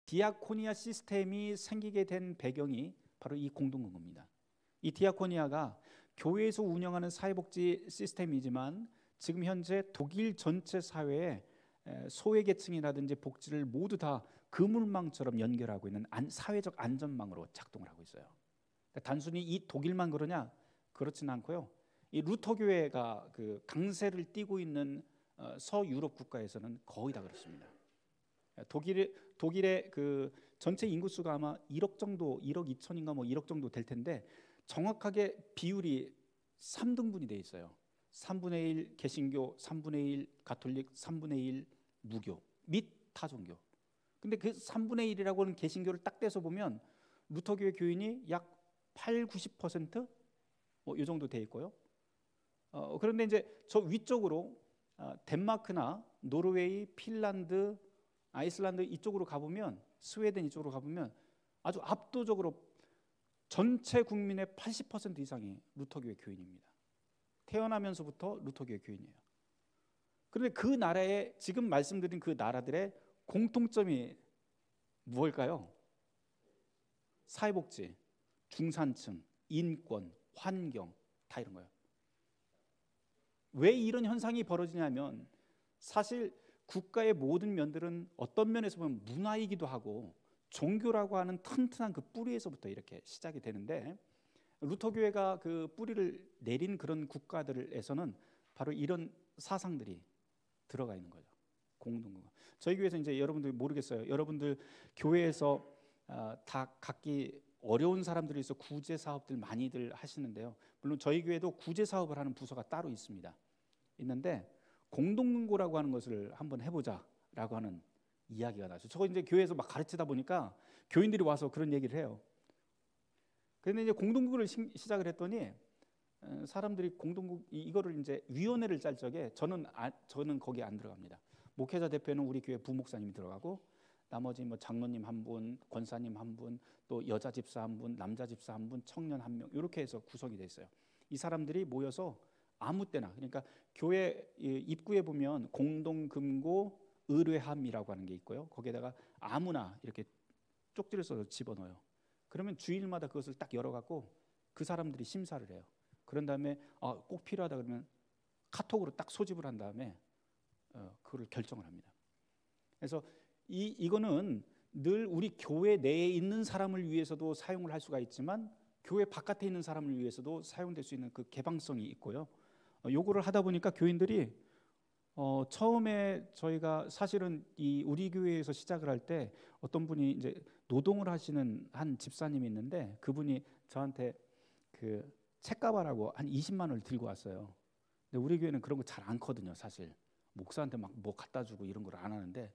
디아코니아 시스템이 생기게 된 배경이 바로 이 공동근고입니다. 이 디아코니아가 교회에서 운영하는 사회복지 시스템이지만 지금 현재 독일 전체 사회에 소외계층이라든지 복지를 모두 다 그물망처럼 연결하고 있는 사회적 안전망으로 작동을 하고 있어요. 단순히 이 독일만 그러냐? 그렇지는 않고요. 이 루터 교회가 그 강세를 띠고 있는 서유럽 국가에서는 거의 다 그렇습니다. 독일의 그 전체 인구수가 아마 1억 정도, 1억 2천인가 뭐 1억 정도 될 텐데 정확하게 비율이 3등분이 돼 있어요. 3분의 1 개신교, 3분의 1 가톨릭, 3분의 1 무교 및 타종교. 근데 그 3분의 1이라고 하는 개신교를 딱 떼서 보면 루터교회 교인이 약 8, 90% 뭐 이 정도 돼 있고요. 그런데 이제 저 위쪽으로 덴마크나 노르웨이, 핀란드, 아이슬란드 이쪽으로 가보면, 스웨덴 이쪽으로 가보면 아주 압도적으로 전체 국민의 80% 이상이 루터교회 교인입니다. 태어나면서부터 루터교회 교인이에요. 그런데 그 나라에 지금 말씀드린 그 나라들의 공통점이 무엇일까요? 사회복지, 중산층, 인권, 환경 다 이런 거예요. 왜 이런 현상이 벌어지냐면 사실 국가의 모든 면들은 어떤 면에서 보면 문화이기도 하고 종교라고 하는 튼튼한 그 뿌리에서부터 이렇게 시작이 되는데 루터교회가 그 뿌리를 내린 그런 국가들에서는 바로 이런 사상들이 들어가 있는 거죠. 공동구가. 저희 교회에서 이제 여러분들 모르겠어요. 여러분들 교회에서 다 각기 어려운 사람들이 있어 구제 사업들 많이들 하시는데요. 물론 저희 교회도 구제 사업을 하는 부서가 따로 있습니다. 있는데 공동근고라고 하는 것을 한번 해보자라고 하는 이야기가 나죠. 저 이제 교회에서 막 가르치다 보니까 교인들이 와서 그런 얘기를 해요. 그런데 이제 공동근고를 시작을 했더니 사람들이 공동국 이거를 이제 위원회를 짤 적에 저는 거기에 안 들어갑니다. 목회자 대표는 우리 교회 부목사님이 들어가고 나머지 뭐 장로님 한 분, 권사님 한 분, 또 여자 집사 한 분, 남자 집사 한 분, 청년 한 명 이렇게 해서 구성이 돼 있어요. 이 사람들이 모여서 아무 때나 그러니까 교회 입구에 보면 공동금고 의뢰함이라고 하는 게 있고요. 거기에다가 아무나 이렇게 쪽지를 써서 집어넣어요. 그러면 주일마다 그것을 딱 열어갖고 그 사람들이 심사를 해요. 그런 다음에 꼭 필요하다 그러면 카톡으로 딱 소집을 한 다음에 그걸 결정을 합니다. 그래서 이거는 늘 우리 교회 내에 있는 사람을 위해서도 사용을 할 수가 있지만 교회 바깥에 있는 사람을 위해서도 사용될 수 있는 그 개방성이 있고요. 요거를 하다 보니까 교인들이 처음에 저희가 사실은 이 우리 교회에서 시작을 할 때 어떤 분이 이제 노동을 하시는 한 집사님이 있는데 그분이 저한테 그 책가방하고 한 20만 원을 들고 왔어요. 근데 우리 교회는 그런 거 잘 않거든요, 사실. 목사한테 막 뭐 갖다 주고 이런 걸 안 하는데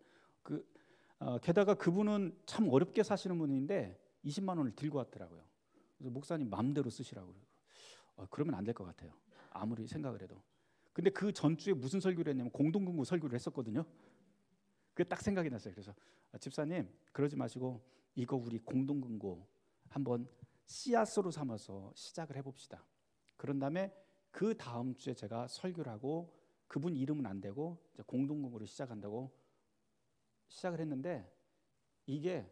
게다가 그분은 참 어렵게 사시는 분인데 20만 원을 들고 왔더라고요. 그래서 목사님 마음대로 쓰시라고 그러면 안 될 것 같아요. 아무리 생각을 해도. 근데 그 전주에 무슨 설교를 했냐면 공동근고 설교를 했었거든요. 그게 딱 생각이 났어요. 그래서 집사님 그러지 마시고 이거 우리 공동근고 한번 씨앗으로 삼아서 시작을 해봅시다. 그런 다음에 그 다음 주에 제가 설교를 하고 그분 이름은 안 되고 이제 공동근고를 시작한다고 시작을 했는데 이게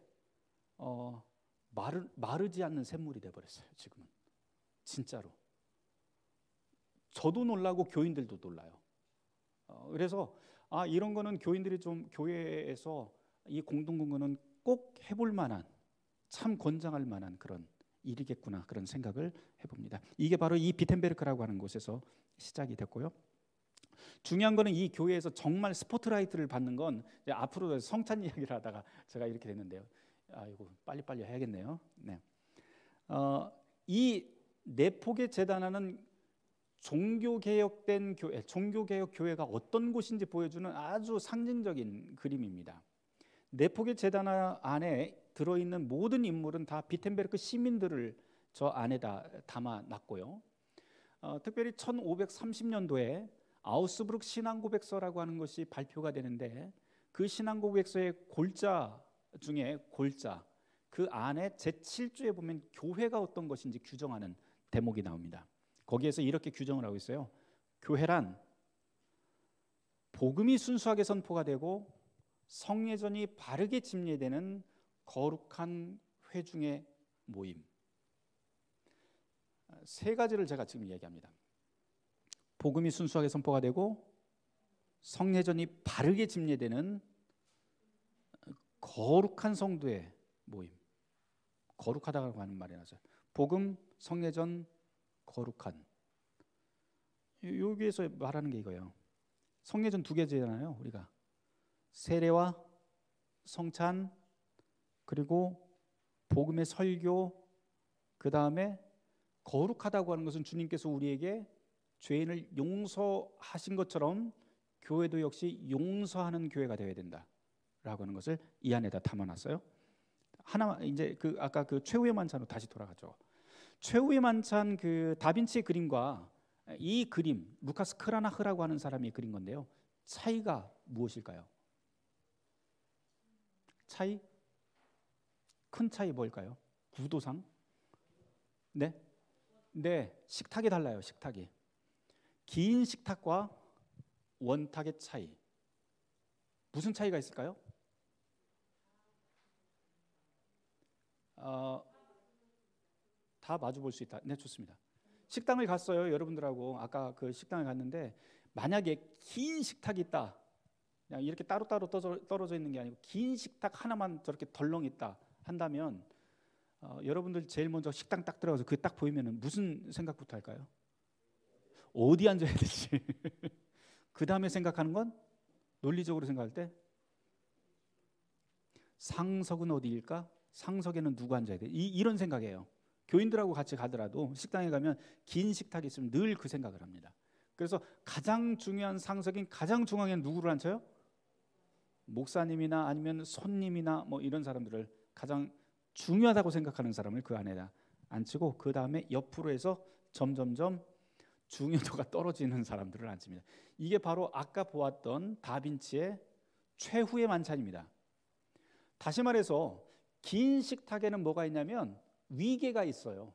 마르지 않는 샘물이 돼버렸어요. 지금은 진짜로 저도 놀라고 교인들도 놀라요. 그래서 이런 거는 교인들이 좀 교회에서 이 공동근고는 꼭 해볼 만한 참 권장할 만한 그런 일이겠구나 그런 생각을 해봅니다. 이게 바로 이 비텐베르크라고 하는 곳에서 시작이 됐고요. 중요한 거는 이 교회에서 정말 스포트라이트를 받는 건 이제 앞으로 성찬 이야기를 하다가 제가 이렇게 됐는데요. 이거 빨리빨리 해야겠네요. 네. 이 내포계 재단하는 종교개혁된 교회, 종교개혁 교회가 어떤 곳인지 보여주는 아주 상징적인 그림입니다. 내포계 재단 안에 들어있는 모든 인물은 다 비텐베르크 시민들을 저 안에다 담아놨고요. 특별히 1530년도에 아우스부르크 신앙고백서라고 하는 것이 발표가 되는데 그 신앙고백서의 골자 중에 골자 그 안에 제7조에 보면 교회가 어떤 것인지 규정하는 대목이 나옵니다. 거기에서 이렇게 규정을 하고 있어요. 교회란 복음이 순수하게 선포가 되고 성례전이 바르게 집례되는 거룩한 회중의 모임. 세 가지를 제가 지금 이야기합니다. 복음이 순수하게 선포가 되고 성례전이 바르게 집례되는 거룩한 성도의 모임. 거룩하다고 하는 말이 나죠. 복음, 성례전, 거룩한. 여기에서 말하는 게 이거예요. 성례전 두 개잖아요. 우리가 세례와 성찬, 그리고 복음의 설교, 그 다음에 거룩하다고 하는 것은 주님께서 우리에게 죄인을 용서하신 것처럼 교회도 역시 용서하는 교회가 되어야 된다라고 하는 것을 이 안에다 담아놨어요. 하나 이제 그 아까 그 최후의 만찬으로 다시 돌아가죠. 최후의 만찬 그 다빈치의 그림과 이 그림 루카스 크라나흐라고 하는 사람이 그린 건데요. 차이가 무엇일까요? 차이? 큰 차이 뭘까요? 구도상? 네? 네, 식탁이 달라요. 식탁이. 긴 식탁과 원탁의 차이. 무슨 차이가 있을까요? 다 마주 볼 수 있다. 네, 좋습니다. 식당을 갔어요. 여러분들하고 아까 그 식당을 갔는데 만약에 긴 식탁이 있다. 그냥 이렇게 따로따로 떨어져 있는 게 아니고 긴 식탁 하나만 저렇게 덜렁 있다 한다면 여러분들 제일 먼저 식당 딱 들어가서 그게 딱 보이면은 무슨 생각부터 할까요? 어디 앉아야 될지. 그 다음에 생각하는 건 논리적으로 생각할 때 상석은 어디일까? 상석에는 누구 앉아야 돼? 이런 생각이에요. 교인들하고 같이 가더라도 식당에 가면 긴 식탁이 있으면 늘 그 생각을 합니다. 그래서 가장 중요한 상석인 가장 중앙에는 누구를 앉혀요? 목사님이나 아니면 손님이나 뭐 이런 사람들을 가장 중요하다고 생각하는 사람을 그 안에다 앉히고 그 다음에 옆으로 해서 점점점 중요도가 떨어지는 사람들을 앉힙니다. 이게 바로 아까 보았던 다빈치의 최후의 만찬입니다. 다시 말해서 긴 식탁에는 뭐가 있냐면 위계가 있어요.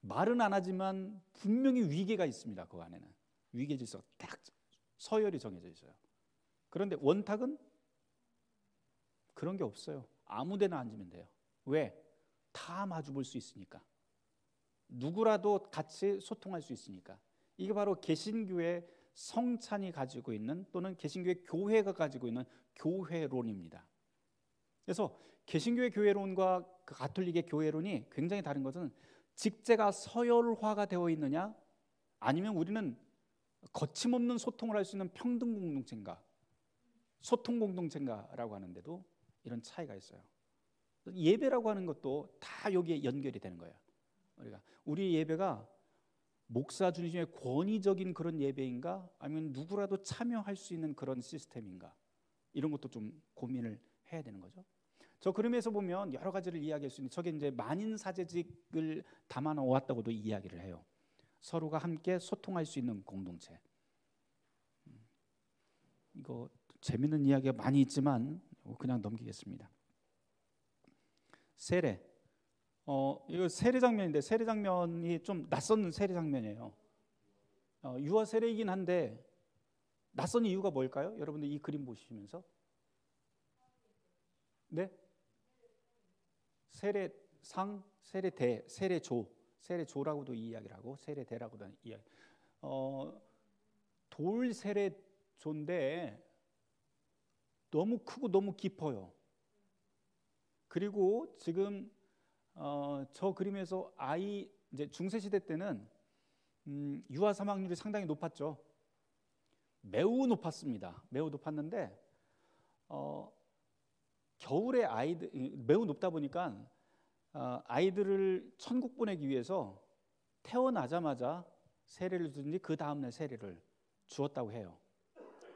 말은 안 하지만 분명히 위계가 있습니다. 그 안에는 위계 질서가 딱 서열이 정해져 있어요. 그런데 원탁은 그런 게 없어요. 아무데나 앉으면 돼요. 왜? 다 마주 볼 수 있으니까. 누구라도 같이 소통할 수 있으니까. 이게 바로 개신교의 성찬이 가지고 있는 또는 개신교의 교회가 가지고 있는 교회론입니다. 그래서 개신교의 교회론과 그 가톨릭의 교회론이 굉장히 다른 것은 직제가 서열화가 되어 있느냐 아니면 우리는 거침없는 소통을 할 수 있는 평등 공동체인가 소통 공동체인가라고 하는데도 이런 차이가 있어요. 예배라고 하는 것도 다 여기에 연결이 되는 거예요. 우리 예배가 목사 중심의 권위적인 그런 예배인가 아니면 누구라도 참여할 수 있는 그런 시스템인가 이런 것도 좀 고민을 해야 되는 거죠. 저 그림에서 보면 여러 가지를 이야기할 수 있는 저게 이제 만인사제직을 담아 놓았다고도 이야기를 해요. 서로가 함께 소통할 수 있는 공동체. 이거 재밌는 이야기가 많이 있지만 그냥 넘기겠습니다. 세례. 이거 세례 장면인데 세례 장면이 좀 낯선 세례 장면이에요. 유아 세례이긴 한데 낯선 이유가 뭘까요? 여러분들 이 그림 보시면서 네? 세례상, 세례대, 세례조, 세례조라고도 이야기를 하고 세례대라고도 이야기. 돌 세례조인데 너무 크고 너무 깊어요. 그리고 지금 저 그림에서 아이 이제 중세 시대 때는 유아 사망률이 상당히 높았죠. 매우 높았습니다. 매우 높았는데 겨울에 아이들 매우 높다 보니까 아이들을 천국 보내기 위해서 태어나자마자 세례를 주든지 그 다음날 세례를 주었다고 해요.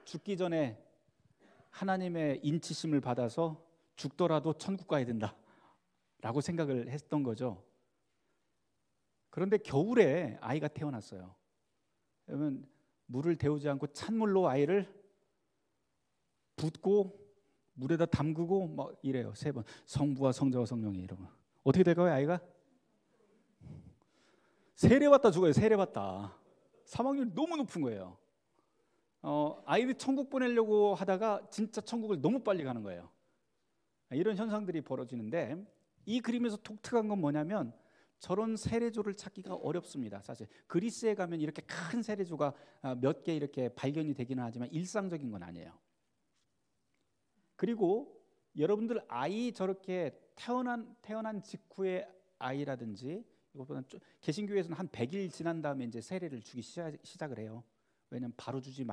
죽기 전에 하나님의 인치심을 받아서 죽더라도 천국 가야 된다라고 생각을 했던 거죠. 그런데 겨울에 아이가 태어났어요. 그러면 물을 데우지 않고 찬물로 아이를 붓고 물에다 담그고 막 이래요. 3번 성부와 성자와 성령이 이러면 어떻게 될까요? 아이가 세례받다 죽어요. 세례받다. 사망률이 너무 높은 거예요. 아이들 천국 보내려고 하다가 진짜 천국을 너무 빨리 가는 거예요. 이런 현상들이 벌어지는데, 이 그림에서 독특한 건 뭐냐면 저런 세례조를 찾기가 어렵습니다. 사실 그리스에 가면 이렇게 큰 세례조가 몇 개 이렇게 발견이 되기는 하지만 일상적인 건 아니에요. 그리고 여러분들 아이 저렇게 태어난 직후의 아이라든지, 이것보다 개신교에서는 한 100일 지난 다음에 이제 세례를 주기 시작을 해요. 왜냐하면 바로 주지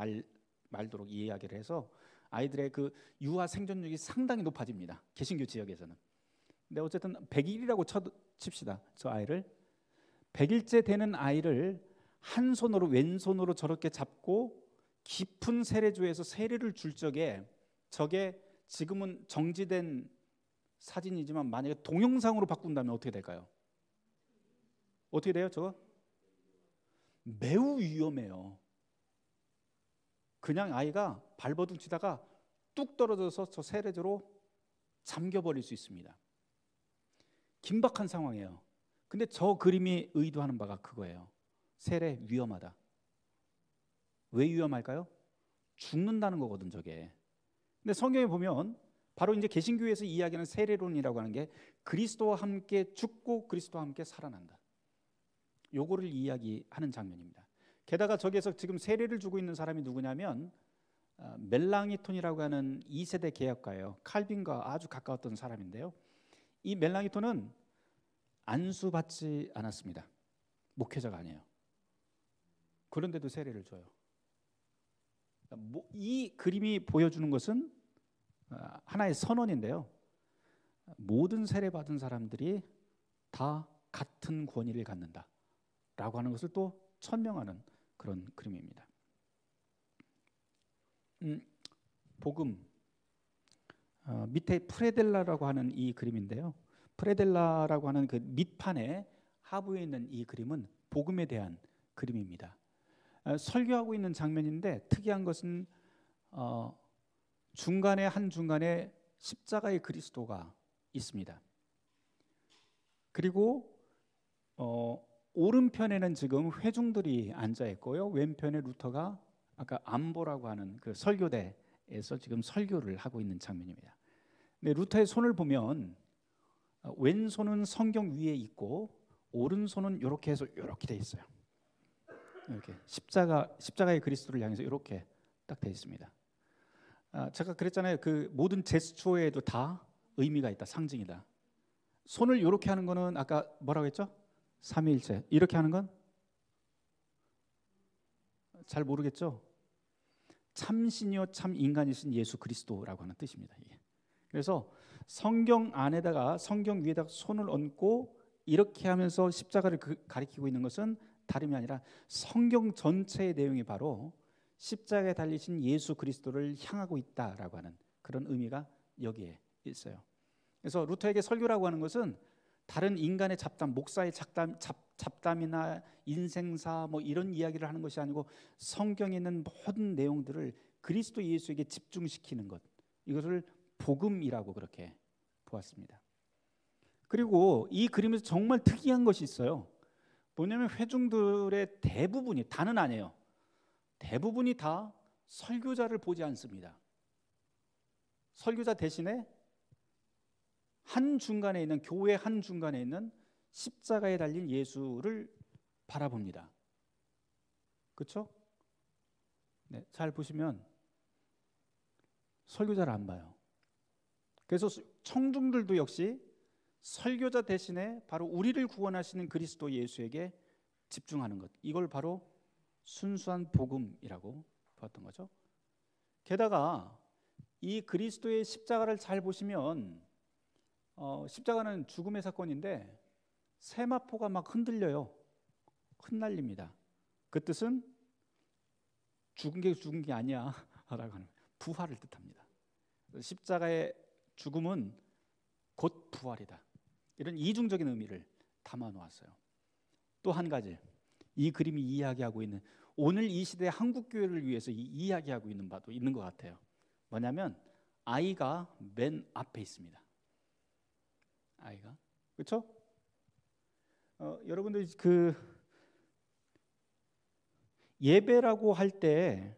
말도록 이야기를 해서 아이들의 그 유아 생존율이 상당히 높아집니다. 개신교 지역에서는. 근데 어쨌든 100일이라고 칩시다. 저 아이를 100일째 되는 아이를 한 손으로, 왼손으로 저렇게 잡고 깊은 세례조에서 세례를 줄 적에, 저게 지금은 정지된 사진이지만 만약에 동영상으로 바꾼다면 어떻게 될까요? 어떻게 돼요? 저거 매우 위험해요. 그냥 아이가 발버둥 치다가 뚝 떨어져서 저 세례조로 잠겨버릴 수 있습니다. 긴박한 상황이에요. 근데 저 그림이 의도하는 바가 그거예요. 세례 위험하다. 왜 위험할까요? 죽는다는 거거든, 저게. 근데 성경에 보면 바로 이제 개신교에서 이야기하는 세례론이라고 하는 게 그리스도와 함께 죽고 그리스도와 함께 살아난다. 요거를 이야기하는 장면입니다. 게다가 저기에서 지금 세례를 주고 있는 사람이 누구냐면 멜랑이톤이라고 하는 2세대 개혁가예요. 칼빈과 아주 가까웠던 사람인데요. 이 멜랑이톤은 안수받지 않았습니다. 목회자가 아니에요. 그런데도 세례를 줘요. 이 그림이 보여주는 것은 하나의 선언인데요. 모든 세례 받은 사람들이 다 같은 권위를 갖는다라고 하는 것을 또 천명하는 그런 그림입니다. 복음, 밑에 프레델라라고 하는 이 그림인데요. 프레델라라고 하는 그 밑판에 하부에 있는 이 그림은 복음에 대한 그림입니다. 설교하고 있는 장면인데 특이한 것은 중간에 십자가의 그리스도가 있습니다. 그리고 오른편에는 지금 회중들이 앉아 있고요. 왼편에 루터가 아까 안보라고 하는 그 설교대에서 지금 설교를 하고 있는 장면입니다. 근데 루터의 손을 보면 왼손은 성경 위에 있고 오른손은 이렇게 해서 이렇게 돼 있어요. 이렇게 십자가의 그리스도를 향해서 이렇게 딱 돼 있습니다. 제가 그랬잖아요. 그 모든 제스처에도 다 의미가 있다, 상징이다. 손을 이렇게 하는 거는 아까 뭐라고 했죠? 삼위일체. 이렇게 하는 건 잘 모르겠죠? 참신이요 참 인간이신 예수 그리스도라고 하는 뜻입니다. 이게. 그래서 성경 안에다가, 성경 위에다가 손을 얹고 이렇게 하면서 십자가를 가리키고 있는 것은 다름이 아니라 성경 전체의 내용이 바로 십자가에 달리신 예수 그리스도를 향하고 있다라고 하는 그런 의미가 여기에 있어요. 그래서 루터에게 설교라고 하는 것은 다른 인간의 잡담, 목사의 잡담이나 인생사 뭐 이런 이야기를 하는 것이 아니고 성경에 있는 모든 내용들을 그리스도 예수에게 집중시키는 것, 이것을 복음이라고 그렇게 보았습니다. 그리고 이 그림에서 정말 특이한 것이 있어요. 뭐냐면 회중들의 대부분이, 다는 아니에요. 대부분이 다 설교자를 보지 않습니다. 설교자 대신에 한중간에 있는, 교회 한중간에 있는 십자가에 달린 예수를 바라봅니다. 그렇죠? 네, 잘 보시면 설교자를 안 봐요. 그래서 청중들도 역시 설교자 대신에 바로 우리를 구원하시는 그리스도 예수에게 집중하는 것, 이걸 바로 순수한 복음이라고 보았던 거죠. 게다가 이 그리스도의 십자가를 잘 보시면 십자가는 죽음의 사건인데 세마포가 막 흔들려요. 흩날립니다. 그 뜻은 죽은 게 아니야 라고 하는, 부활을 뜻합니다. 십자가의 죽음은 곧 부활이다, 이런 이중적인 의미를 담아 놓았어요. 또 한 가지, 이 그림이 이야기하고 있는, 오늘 이 시대 한국 교회를 위해서 이야기하고 있는 바도 있는 것 같아요. 뭐냐면 아이가 맨 앞에 있습니다. 아이가, 그렇죠? 여러분들 그 예배라고 할 때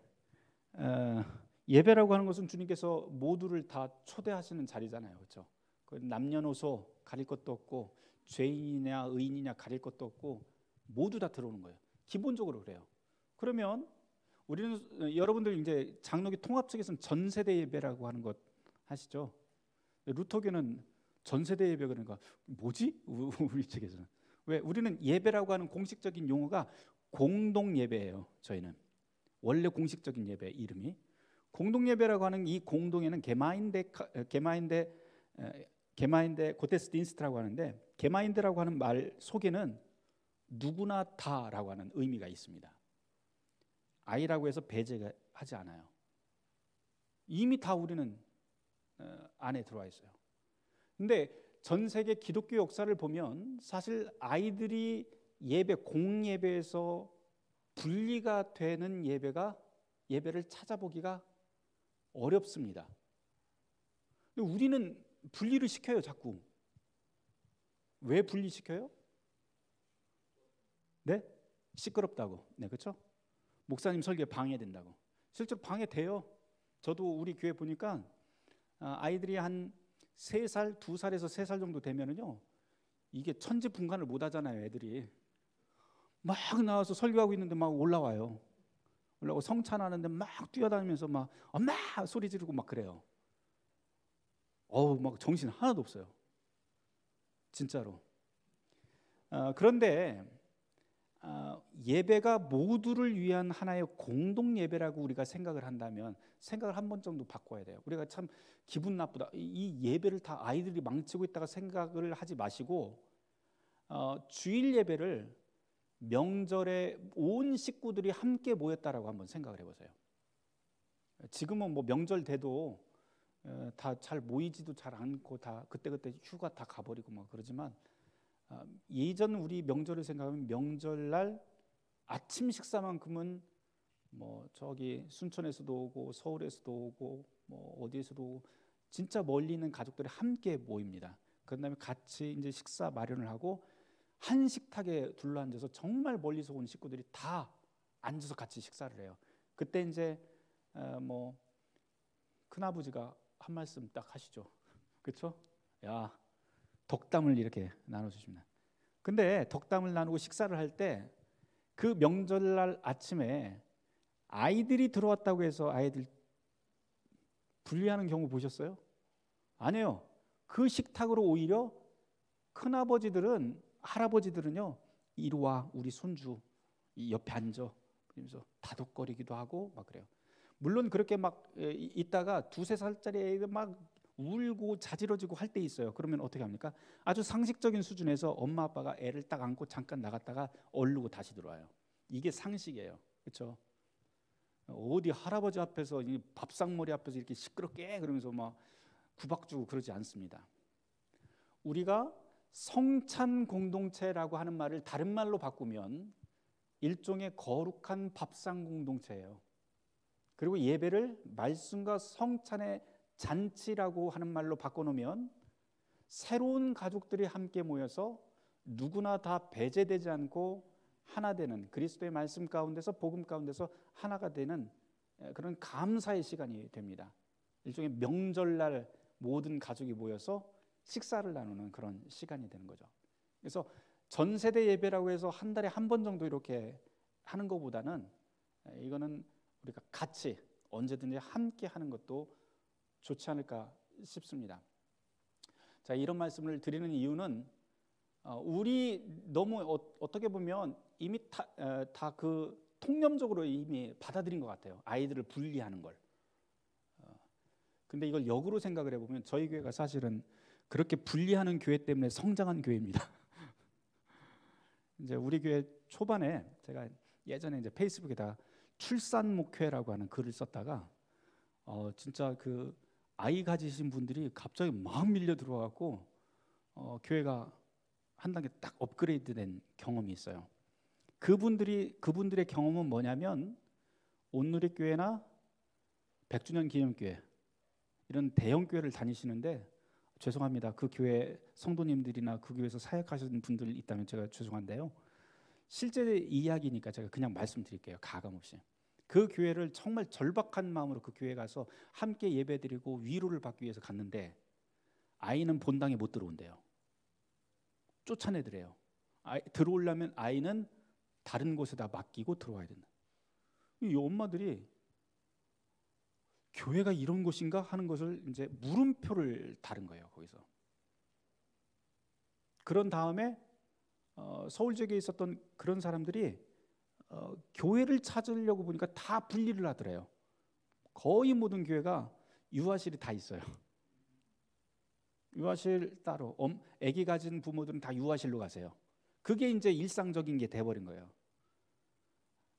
예배라고 하는 것은 주님께서 모두를 다 초대하시는 자리잖아요, 그렇죠? 남녀노소 가릴 것도 없고 죄인이냐 의인이냐 가릴 것도 없고 모두 다 들어오는 거예요. 기본적으로 그래요. 그러면 우리는 여러분들 이제 장로교 통합 측에서는 전세대 예배라고 하는 것 하시죠? 루터교는 전세대 예배 그러니까 뭐지? 우리 측에서는 왜 우리는 예배라고 하는 공식적인 용어가 공동 예배예요. 저희는 원래 공식적인 예배 이름이 공동 예배라고 하는 이 공동에는 게마인데 고테스딘스트라고 하는데 게마인드라고 하는 말 속에는 누구나 다라고 하는 의미가 있습니다. 아이라고 해서 배제하지 않아요. 이미 다 우리는 안에 들어와 있어요. 근데 전 세계 기독교 역사를 보면 사실 아이들이 공예배에서 분리가 되는 예배를 찾아보기가 어렵습니다. 근데 우리는 분리를 시켜요, 자꾸. 왜 분리시켜요? 네? 시끄럽다고. 네, 그렇죠? 목사님 설교에 방해된다고. 실제로 방해돼요. 저도 우리 교회 보니까 아이들이 한 3살, 2살에서 3살 정도 되면은요, 이게 천지분간을 못 하잖아요, 애들이. 막 나와서 설교하고 있는데 막 올라와요. 성찬하는데 막 뛰어다니면서 막 엄마 소리 지르고 막 그래요. 막 정신 하나도 없어요. 진짜로. 그런데 예배가 모두를 위한 하나의 공동 예배라고 우리가 생각을 한다면 생각을 한 번 정도 바꿔야 돼요. 우리가 참 기분 나쁘다. 이 예배를 다 아이들이 망치고 있다가 생각을 하지 마시고 주일 예배를 명절에 온 식구들이 함께 모였다라고 한번 생각을 해보세요. 지금은 뭐 명절 돼도 다 잘 모이지도 잘 않고 다 그때그때 휴가 다 가버리고 막 그러지만 예전 우리 명절을 생각하면 명절날 아침 식사만큼은 뭐 저기 순천에서도 오고 서울에서도 오고 뭐 어디에서도 오고 진짜 멀리 있는 가족들이 함께 모입니다. 그다음에 같이 이제 식사 마련을 하고 한 식탁에 둘러앉아서 정말 멀리서 온 식구들이 다 앉아서 같이 식사를 해요. 그때 이제 뭐 큰아버지가 한 말씀 딱 하시죠. 그렇죠? 야, 덕담을 이렇게 나눠주십니다. 근데 덕담을 나누고 식사를 할 때 그 명절날 아침에 아이들이 들어왔다고 해서 아이들 분리하는 경우 보셨어요? 아니에요. 그 식탁으로 오히려 큰아버지들은 할아버지들은요, 이리 와 우리 손주 이 옆에 앉아 그러면서 다독거리기도 하고 막 그래요. 물론 그렇게 막 있다가 2-3살짜리 애들 막 울고 자지러지고 할 때 있어요. 그러면 어떻게 합니까? 아주 상식적인 수준에서 엄마 아빠가 애를 딱 안고 잠깐 나갔다가 얼르고 다시 들어와요. 이게 상식이에요. 그렇죠? 어디 할아버지 앞에서 밥상머리 앞에서 이렇게 시끄럽게 그러면서 막 구박주고 그러지 않습니다. 우리가 성찬 공동체라고 하는 말을 다른 말로 바꾸면 일종의 거룩한 밥상 공동체예요. 그리고 예배를 말씀과 성찬의 잔치라고 하는 말로 바꿔놓으면 새로운 가족들이 함께 모여서 누구나 다 배제되지 않고 하나 되는 그리스도의 말씀 가운데서 복음 가운데서 하나가 되는 그런 감사의 시간이 됩니다. 일종의 명절날 모든 가족이 모여서 식사를 나누는 그런 시간이 되는 거죠. 그래서 전세대 예배라고 해서 한 달에 한 번 정도 이렇게 하는 것보다는 이거는 우리가 같이 언제든지 함께 하는 것도 좋지 않을까 싶습니다. 자, 이런 말씀을 드리는 이유는 우리 너무 어떻게 보면 이미 다 그 통념적으로 이미 받아들인 것 같아요. 아이들을 분리하는 걸. 근데 이걸 역으로 생각을 해보면 저희 교회가 사실은 그렇게 분리하는 교회 때문에 성장한 교회입니다. 이제 우리 교회 초반에 제가 예전에 이제 페이스북에다 출산 목회라고 하는 글을 썼다가 진짜 그 아이 가지신 분들이 갑자기 막 밀려 들어와갖고 교회가 한 단계 딱 업그레이드된 경험이 있어요. 그분들의 경험은 뭐냐면 온누리교회나 백주년 기념교회 이런 대형 교회를 다니시는데 죄송합니다. 그 교회 성도님들이나 그 교회에서 사역하시는 분들 있다면 제가 죄송한데요. 실제 이야기니까 제가 그냥 말씀드릴게요. 가감 없이. 그 교회를 정말 절박한 마음으로 그 교회에 가서 함께 예배드리고 위로를 받기 위해서 갔는데 아이는 본당에 못 들어온대요. 쫓아내더래요. 들어오려면 아이는 다른 곳에다 맡기고 들어와야 된다. 이 엄마들이 교회가 이런 곳인가 하는 것을 이제 물음표를 달은 거예요. 거기서. 그런 다음에 서울 지역에 있었던 그런 사람들이 교회를 찾으려고 보니까 다 분리를 하더래요. 거의 모든 교회가 유아실이 다 있어요. 유아실 따로, 아기 가진 부모들은 다 유아실로 가세요. 그게 이제 일상적인 게 돼버린 거예요.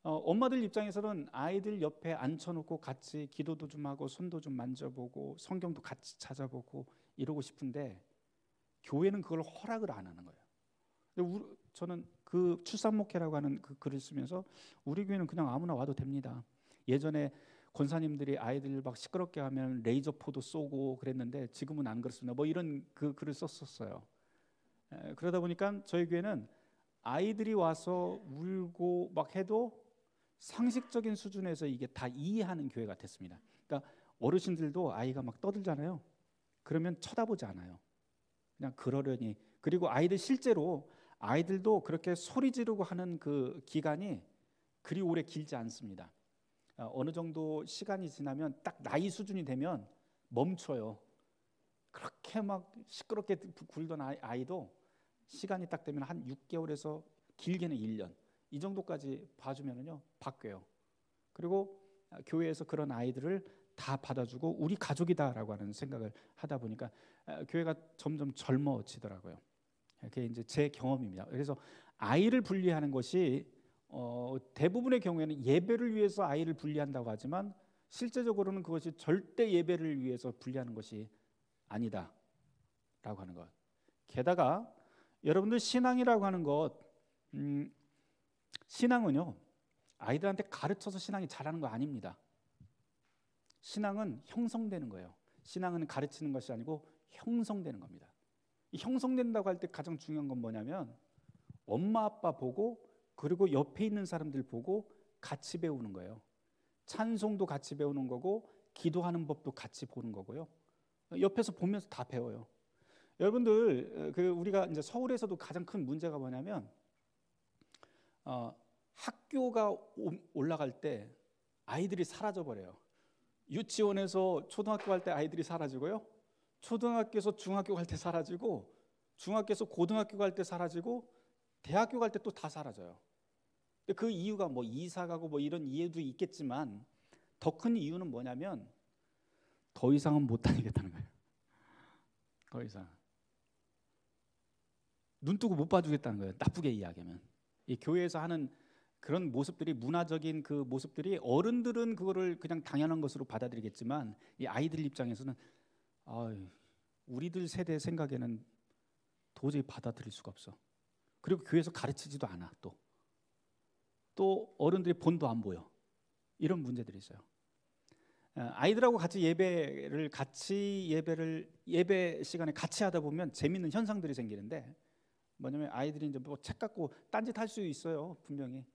엄마들 입장에서는 아이들 옆에 앉혀놓고 같이 기도도 좀 하고 손도 좀 만져보고 성경도 같이 찾아보고 이러고 싶은데 교회는 그걸 허락을 안 하는 거예요. 저는 그 출산목회라고 하는 그 글을 쓰면서 우리 교회는 그냥 아무나 와도 됩니다. 예전에 권사님들이 아이들 막 시끄럽게 하면 레이저포도 쏘고 그랬는데 지금은 안 그렇습니다. 뭐 이런 그 글을 썼었어요. 그러다 보니까 저희 교회는 아이들이 와서 울고 막 해도 상식적인 수준에서 이게 다 이해하는 교회가 됐습니다. 그러니까 어르신들도 아이가 막 떠들잖아요. 그러면 쳐다보지 않아요. 그냥 그러려니. 그리고 아이들 실제로 아이들도 그렇게 소리 지르고 하는 그 기간이 그리 오래 길지 않습니다. 어느 정도 시간이 지나면 딱 나이 수준이 되면 멈춰요. 그렇게 막 시끄럽게 굴던 아이도 시간이 딱 되면 한 6개월에서 길게는 1년 이 정도까지 봐주면은요 바뀌어요. 그리고 교회에서 그런 아이들을 다 받아주고 우리 가족이다라고 하는 생각을 하다 보니까 교회가 점점 젊어지더라고요. 그게 이제 제 경험입니다. 그래서 아이를 분리하는 것이 대부분의 경우에는 예배를 위해서 아이를 분리한다고 하지만 실제적으로는 그것이 절대 예배를 위해서 분리하는 것이 아니다라고 하는 것. 게다가 여러분들 신앙이라고 하는 것, 신앙은요 아이들한테 가르쳐서 신앙이 자라는 거 아닙니다. 신앙은 형성되는 거예요. 신앙은 가르치는 것이 아니고 형성되는 겁니다. 이 형성된다고 할 때 가장 중요한 건 뭐냐면 엄마 아빠 보고 그리고 옆에 있는 사람들 보고 같이 배우는 거예요. 찬송도 같이 배우는 거고 기도하는 법도 같이 보는 거고요. 옆에서 보면서 다 배워요. 여러분들 우리가 이제 서울에서도 가장 큰 문제가 뭐냐면 학교가 올라갈 때 아이들이 사라져 버려요. 유치원에서 초등학교 갈 때 아이들이 사라지고요. 초등학교에서 중학교 갈 때 사라지고 중학교에서 고등학교 갈 때 사라지고 대학교 갈 때 또 다 사라져요. 그 이유가 뭐 이사 가고 뭐 이런 이유도 있겠지만 더 큰 이유는 뭐냐면 더 이상은 못 다니겠다는 거예요. 더 이상 눈 뜨고 못 봐주겠다는 거예요. 나쁘게 이야기하면 이 교회에서 하는 그런 모습들이 문화적인 그 모습들이 어른들은 그거를 그냥 당연한 것으로 받아들이겠지만 이 아이들 입장에서는 우리들 세대 생각에는 도저히 받아들일 수가 없어. 그리고 교회에서 가르치지도 않아. 또 어른들이 본도 안 보여. 이런 문제들이 있어요. 아이들하고 같이 예배 시간에 같이 하다 보면 재밌는 현상들이 생기는데 뭐냐면 아이들이 이제 뭐 책 갖고 딴짓 할 수 있어요. 분명히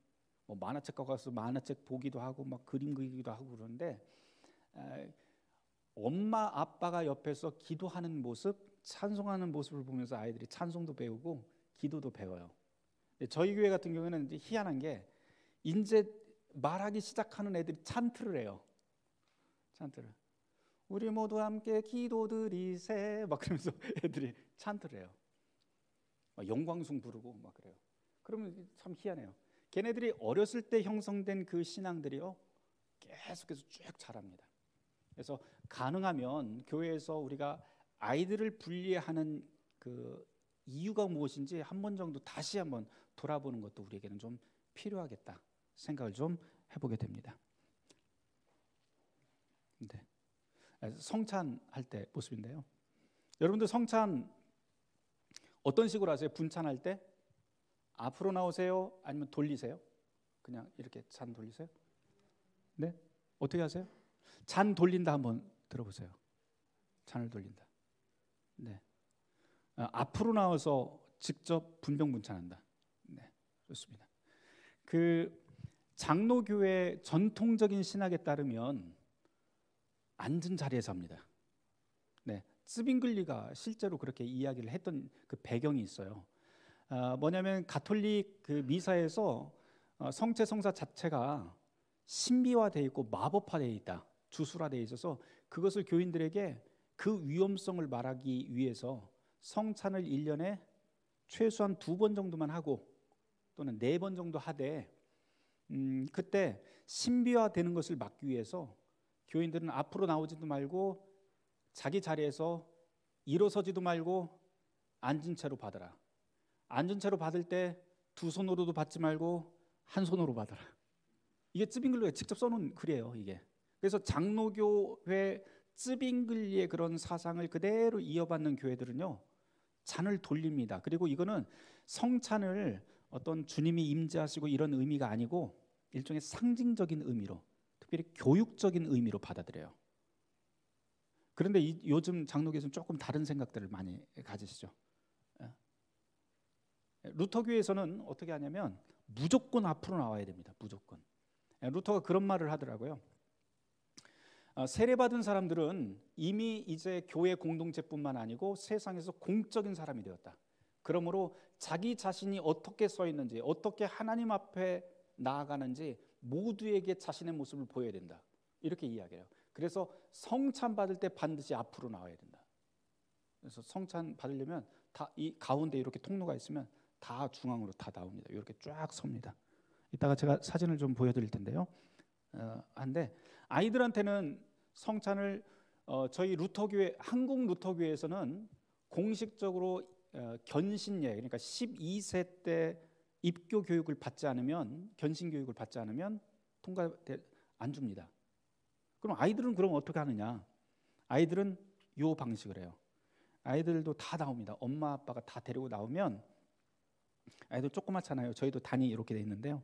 뭐 만화책 갖고 가서 만화책 보기도 하고 막 그림 그리기도 하고 그러는데 엄마 아빠가 옆에서 기도하는 모습, 찬송하는 모습을 보면서 아이들이 찬송도 배우고 기도도 배워요. 저희 교회 같은 경우에는 이제 희한한 게 이제 말하기 시작하는 애들이 찬트를 해요. 찬트를. 우리 모두 함께 기도드리세 막 그러면서 애들이 찬트를 해요. 막 영광송 부르고 막 그래요. 그러면 참 희한해요. 걔네들이 어렸을 때 형성된 그 신앙들이요 계속해서 쭉 자랍니다. 그래서 가능하면 교회에서 우리가 아이들을 분리하는 그 이유가 무엇인지 한 번 정도 다시 한번 돌아보는 것도 우리에게는 좀 필요하겠다 생각을 좀 해보게 됩니다. 네. 성찬할 때 모습인데요. 여러분들 성찬 어떤 식으로 하세요? 분찬할 때 앞으로 나오세요? 아니면 돌리세요? 그냥 이렇게 잔 돌리세요? 네? 어떻게 하세요? 잔 돌린다 한번 들어보세요. 잔을 돌린다. 네. 앞으로 나와서 직접 분병분찬한다. 네, 좋습니다. 장로교회 전통적인 신학에 따르면 앉은 자리에서 합니다. 네, 츠빙글리가 실제로 그렇게 이야기를 했던 그 배경이 있어요. 뭐냐면 가톨릭 그 미사에서 성체 성사 자체가 신비화되어 있고 마법화되어 있다, 주술화되어 있어서 그것을 교인들에게 그 위험성을 말하기 위해서 성찬을 1년에 최소한 2번 정도만 하고 또는 4번 정도 하되 그때 신비화되는 것을 막기 위해서 교인들은 앞으로 나오지도 말고 자기 자리에서 일어서지도 말고 앉은 채로 받아라. 앉은 채로 받을 때 2손으로도 받지 말고 한 손으로 받아라. 이게 쯔빙글리가 직접 써놓은 글이에요, 이게. 그래서 장로교회 쯔빙글리의 그런 사상을 그대로 이어받는 교회들은요, 잔을 돌립니다. 그리고 이거는 성찬을 어떤 주님이 임재하시고 이런 의미가 아니고 일종의 상징적인 의미로, 특별히 교육적인 의미로 받아들여요. 그런데 요즘 장로교에서는 조금 다른 생각들을 많이 가지시죠. 루터교에서는 어떻게 하냐면 무조건 앞으로 나와야 됩니다. 무조건. 루터가 그런 말을 하더라고요. 세례받은 사람들은 이미 이제 교회 공동체뿐만 아니고 세상에서 공적인 사람이 되었다. 그러므로 자기 자신이 어떻게 서 있는지, 어떻게 하나님 앞에 나아가는지 모두에게 자신의 모습을 보여야 된다. 이렇게 이야기해요. 그래서 성찬 받을 때 반드시 앞으로 나와야 된다. 그래서 성찬 받으려면 다 이 가운데 이렇게 통로가 있으면 다 중앙으로 다 나옵니다. 이렇게 쫙 섭니다. 이따가 제가 사진을 좀 보여드릴 텐데요. 한데 아이들한테는 성찬을 저희 루터교회, 한국 루터교회에서는 공식적으로 견신예, 그러니까 12세 때 입교 교육을 받지 않으면, 견신 교육을 받지 않으면 통과 안 줍니다. 그럼 아이들은 그럼 어떻게 하느냐? 아이들은 요 방식을 해요. 아이들도 다 나옵니다. 엄마 아빠가 다 데리고 나오면, 아이들 조그맣잖아요. 저희도 단이 이렇게 돼 있는데요.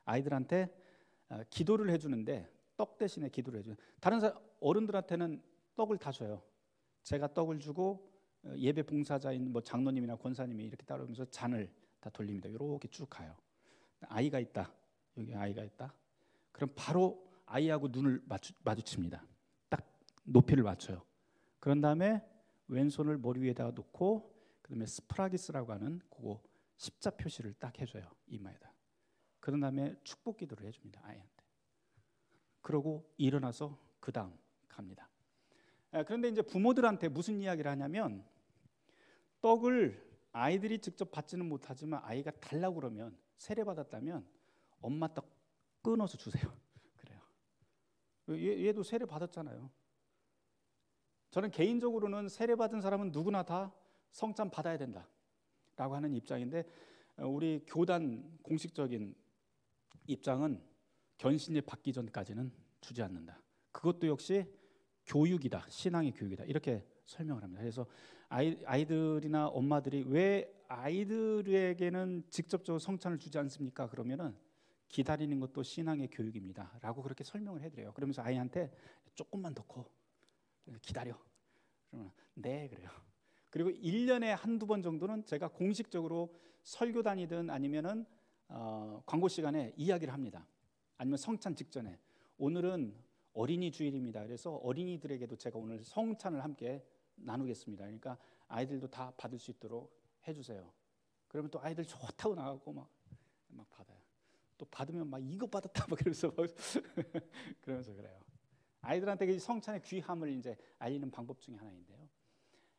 아이들한테 기도를 해주는데, 떡 대신에 기도를 해줘요. 다른 어른들한테는 떡을 다 줘요. 제가 떡을 주고 예배 봉사자인 뭐 장로님이나 권사님이 이렇게 따라오면서 잔을 다 돌립니다. 이렇게 쭉 가요. 아이가 있다. 여기 아이가 있다. 그럼 바로 아이하고 눈을 마주칩니다. 딱 높이를 맞춰요. 그런 다음에 왼손을 머리 위에다가 놓고 그다음에 스프라기스라고 하는 그거 십자 표시를 딱 해줘요. 이마에다. 그런 다음에 축복 기도를 해줍니다. 아이한테. 그러고 일어나서 그 다음 갑니다. 그런데 이제 부모들한테 무슨 이야기를 하냐면, 떡을 아이들이 직접 받지는 못하지만 아이가 달라고 그러면, 세례받았다면 엄마 떡 끊어서 주세요. 그래요. 얘도 세례 받았잖아요. 저는 개인적으로는 세례받은 사람은 누구나 다 성찬 받아야 된다라고 하는 입장인데, 우리 교단 공식적인 입장은 견신이 받기 전까지는 주지 않는다. 그것도 역시 교육이다, 신앙의 교육이다, 이렇게 설명을 합니다. 그래서 아이들이나 엄마들이 왜 아이들에게는 직접적으로 성찬을 주지 않습니까? 그러면은 기다리는 것도 신앙의 교육입니다라고 그렇게 설명을 해드려요. 그러면서 아이한테 조금만 더 커, 기다려. 그러면 네, 그래요. 그리고 1년에 한두 번 정도는 제가 공식적으로 설교단이든 아니면은 광고 시간에 이야기를 합니다. 아니면 성찬 직전에 오늘은 어린이 주일입니다. 그래서 어린이들에게도 제가 오늘 성찬을 함께 나누겠습니다. 그러니까 아이들도 다 받을 수 있도록 해주세요. 그러면 또 아이들 좋다고 나가고 막 받아요. 또 받으면 막 이거 받았다 막 그러면서 그러면서 그래요. 아이들한테 성찬의 귀함을 이제 알리는 방법 중에 하나인데요.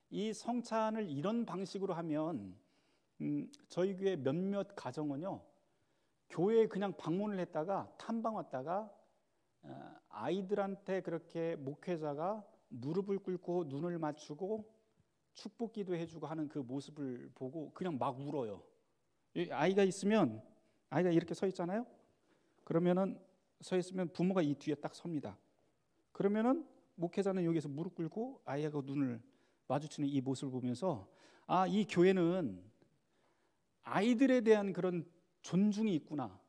이 성찬을 이런 방식으로 하면 저희 교회 몇몇 가정은요, 교회에 그냥 방문을 했다가 탐방 왔다가 아이들한테 그렇게 목회자가 무릎을 꿇고 눈을 맞추고 축복 기도해주고 하는 그 모습을 보고 그냥 막 울어요. 아이가 있으면, 아이가 이렇게 서 있잖아요. 그러면은 서 있으면 부모가 이 뒤에 딱 섭니다. 그러면은 목회자는 여기서 무릎 꿇고 아이하고 눈을 마주치는 이 모습을 보면서, 아, 이 교회는 아이들에 대한 그런 존중이 있구나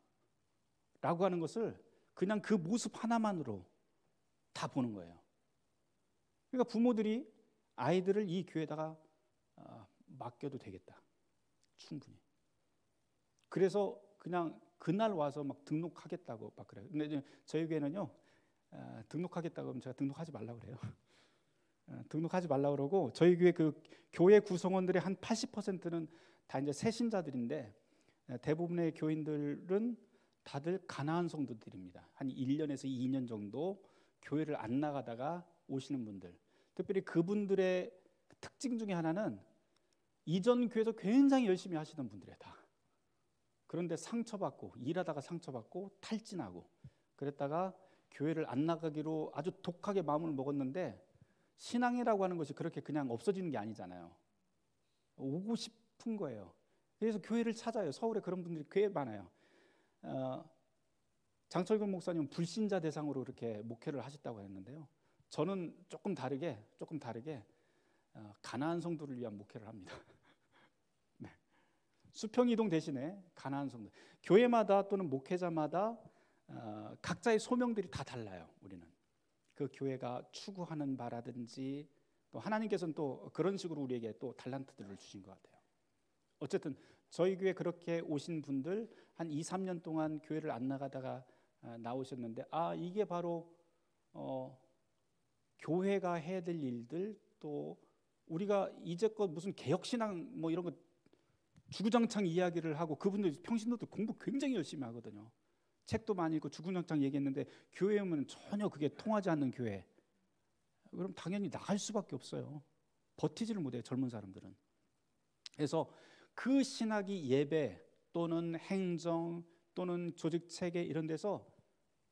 라고 하는 것을 그냥 그 모습 하나만으로 다 보는 거예요. 그러니까 부모들이 아이들을 이 교회에다가 맡겨도 되겠다, 충분히. 그래서 그냥 그날 와서 막 등록하겠다고 막 그래요. 근데 이제 저희 교회는요, 등록하겠다고 하면 제가 등록하지 말라고 그래요. 등록하지 말라고 그러고, 저희 교회 그 교회 구성원들의 한 80%는 다 이제 새신자들인데, 대부분의 교인들은 다들 가나안 성도들입니다. 한 1년에서 2년 정도 교회를 안 나가다가 오시는 분들. 특별히 그분들의 특징 중에 하나는 이전 교회에서 굉장히 열심히 하시던 분들이에요, 다. 그런데 상처받고, 일하다가 상처받고 탈진하고 그랬다가 교회를 안 나가기로 아주 독하게 마음을 먹었는데, 신앙이라고 하는 것이 그렇게 그냥 없어지는 게 아니잖아요. 오고 싶은 거예요. 그래서 교회를 찾아요. 서울에 그런 분들이 꽤 많아요. 장철근 목사님은 불신자 대상으로 이렇게 목회를 하셨다고 했는데요, 저는 조금 다르게 가나안 성도를 위한 목회를 합니다. 네. 수평이동 대신에 가나안 성도. 교회마다 또는 목회자마다 각자의 소명들이 다 달라요. 우리는 그 교회가 추구하는 바라든지, 또 하나님께서는 또 그런 식으로 우리에게 또 달란트들을 주신 것 같아요. 어쨌든 저희 교회 그렇게 오신 분들 한 2, 3년 동안 교회를 안 나가다가 나오셨는데, 이게 바로 교회가 해야 될 일들, 또 우리가 이제껏 무슨 개혁신앙 뭐 이런 거 주구장창 이야기를 하고, 그분들 평신도들 공부 굉장히 열심히 하거든요. 책도 많이 읽고 주구장창 얘기했는데 교회에 오면 전혀 그게 통하지 않는 교회, 그럼 당연히 나갈 수밖에 없어요. 버티지를 못해요, 젊은 사람들은. 그래서 그 신학이 예배 또는 행정 또는 조직 체계 이런 데서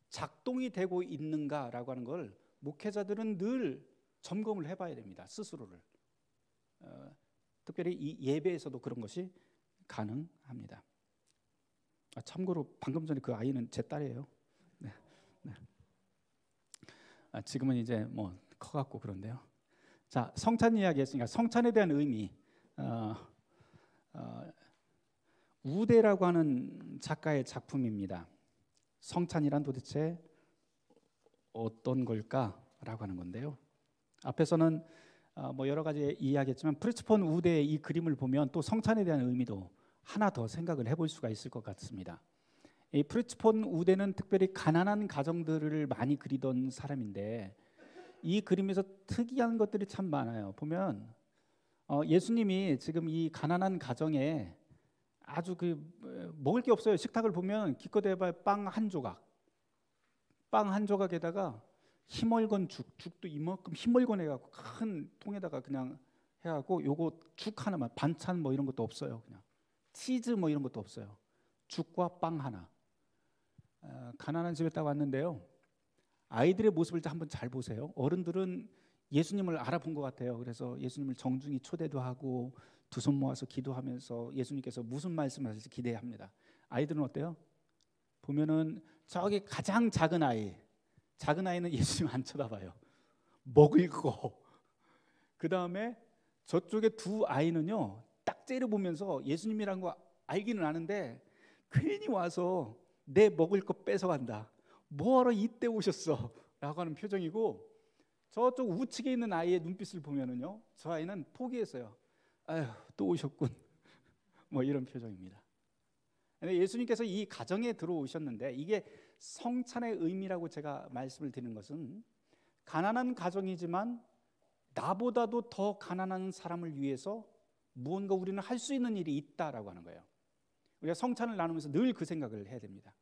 작동이 되고 있는가라고 하는 걸 목회자들은 늘 점검을 해봐야 됩니다, 스스로를. 특별히 이 예배에서도 그런 것이 가능합니다. 참고로 방금 전에 그 아이는 제 딸이에요. 네. 네. 지금은 이제 뭐 커갖고 그런데요. 자, 성찬 이야기 했으니까 성찬에 대한 의미. 우대라고 하는 작가의 작품입니다. 성찬이란 도대체 어떤 걸까라고 하는 건데요. 앞에서는 뭐 여러 가지 이야기했지만 프리츠폰 우대의 이 그림을 보면 또 성찬에 대한 의미도 하나 더 생각을 해볼 수가 있을 것 같습니다. 이 프리츠폰 우대는 특별히 가난한 가정들을 많이 그리던 사람인데, 이 그림에서 특이한 것들이 참 많아요. 보면 예수님이 지금 이 가난한 가정에 아주 먹을 게 없어요. 식탁을 보면 기껏 해봐야 빵 한 조각에다가 희멀건 죽도 이만큼 희멀건 해갖고 큰 통에다가 그냥 해갖고, 요거 죽 하나만, 반찬 뭐 이런 것도 없어요. 그냥 치즈 뭐 이런 것도 없어요. 죽과 빵 하나. 가난한 집에 딱 왔는데요, 아이들의 모습을 한번 잘 보세요. 어른들은 예수님을 알아본 것 같아요. 그래서 예수님을 정중히 초대도 하고 두 손 모아서 기도하면서 예수님께서 무슨 말씀하실지 기대합니다. 아이들은 어때요? 보면은 저기 가장 작은 아이는 예수님 안 쳐다봐요. 먹을 거. 그 다음에 저쪽에 두 아이는요, 딱 째려보면서 예수님이란 거 알기는 아는데 괜히 와서 내 먹을 거 뺏어간다. 뭐하러 이때 오셨어? 라고 하는 표정이고, 저쪽 우측에 있는 아이의 눈빛을 보면은요, 저 아이는 포기했어요. 아휴, 또 오셨군. 뭐 이런 표정입니다. 예수님께서 이 가정에 들어오셨는데, 이게 성찬의 의미라고 제가 말씀을 드리는 것은, 가난한 가정이지만 나보다도 더 가난한 사람을 위해서 무언가 우리는 할 수 있는 일이 있다라고 하는 거예요. 우리가 성찬을 나누면서 늘 그 생각을 해야 됩니다.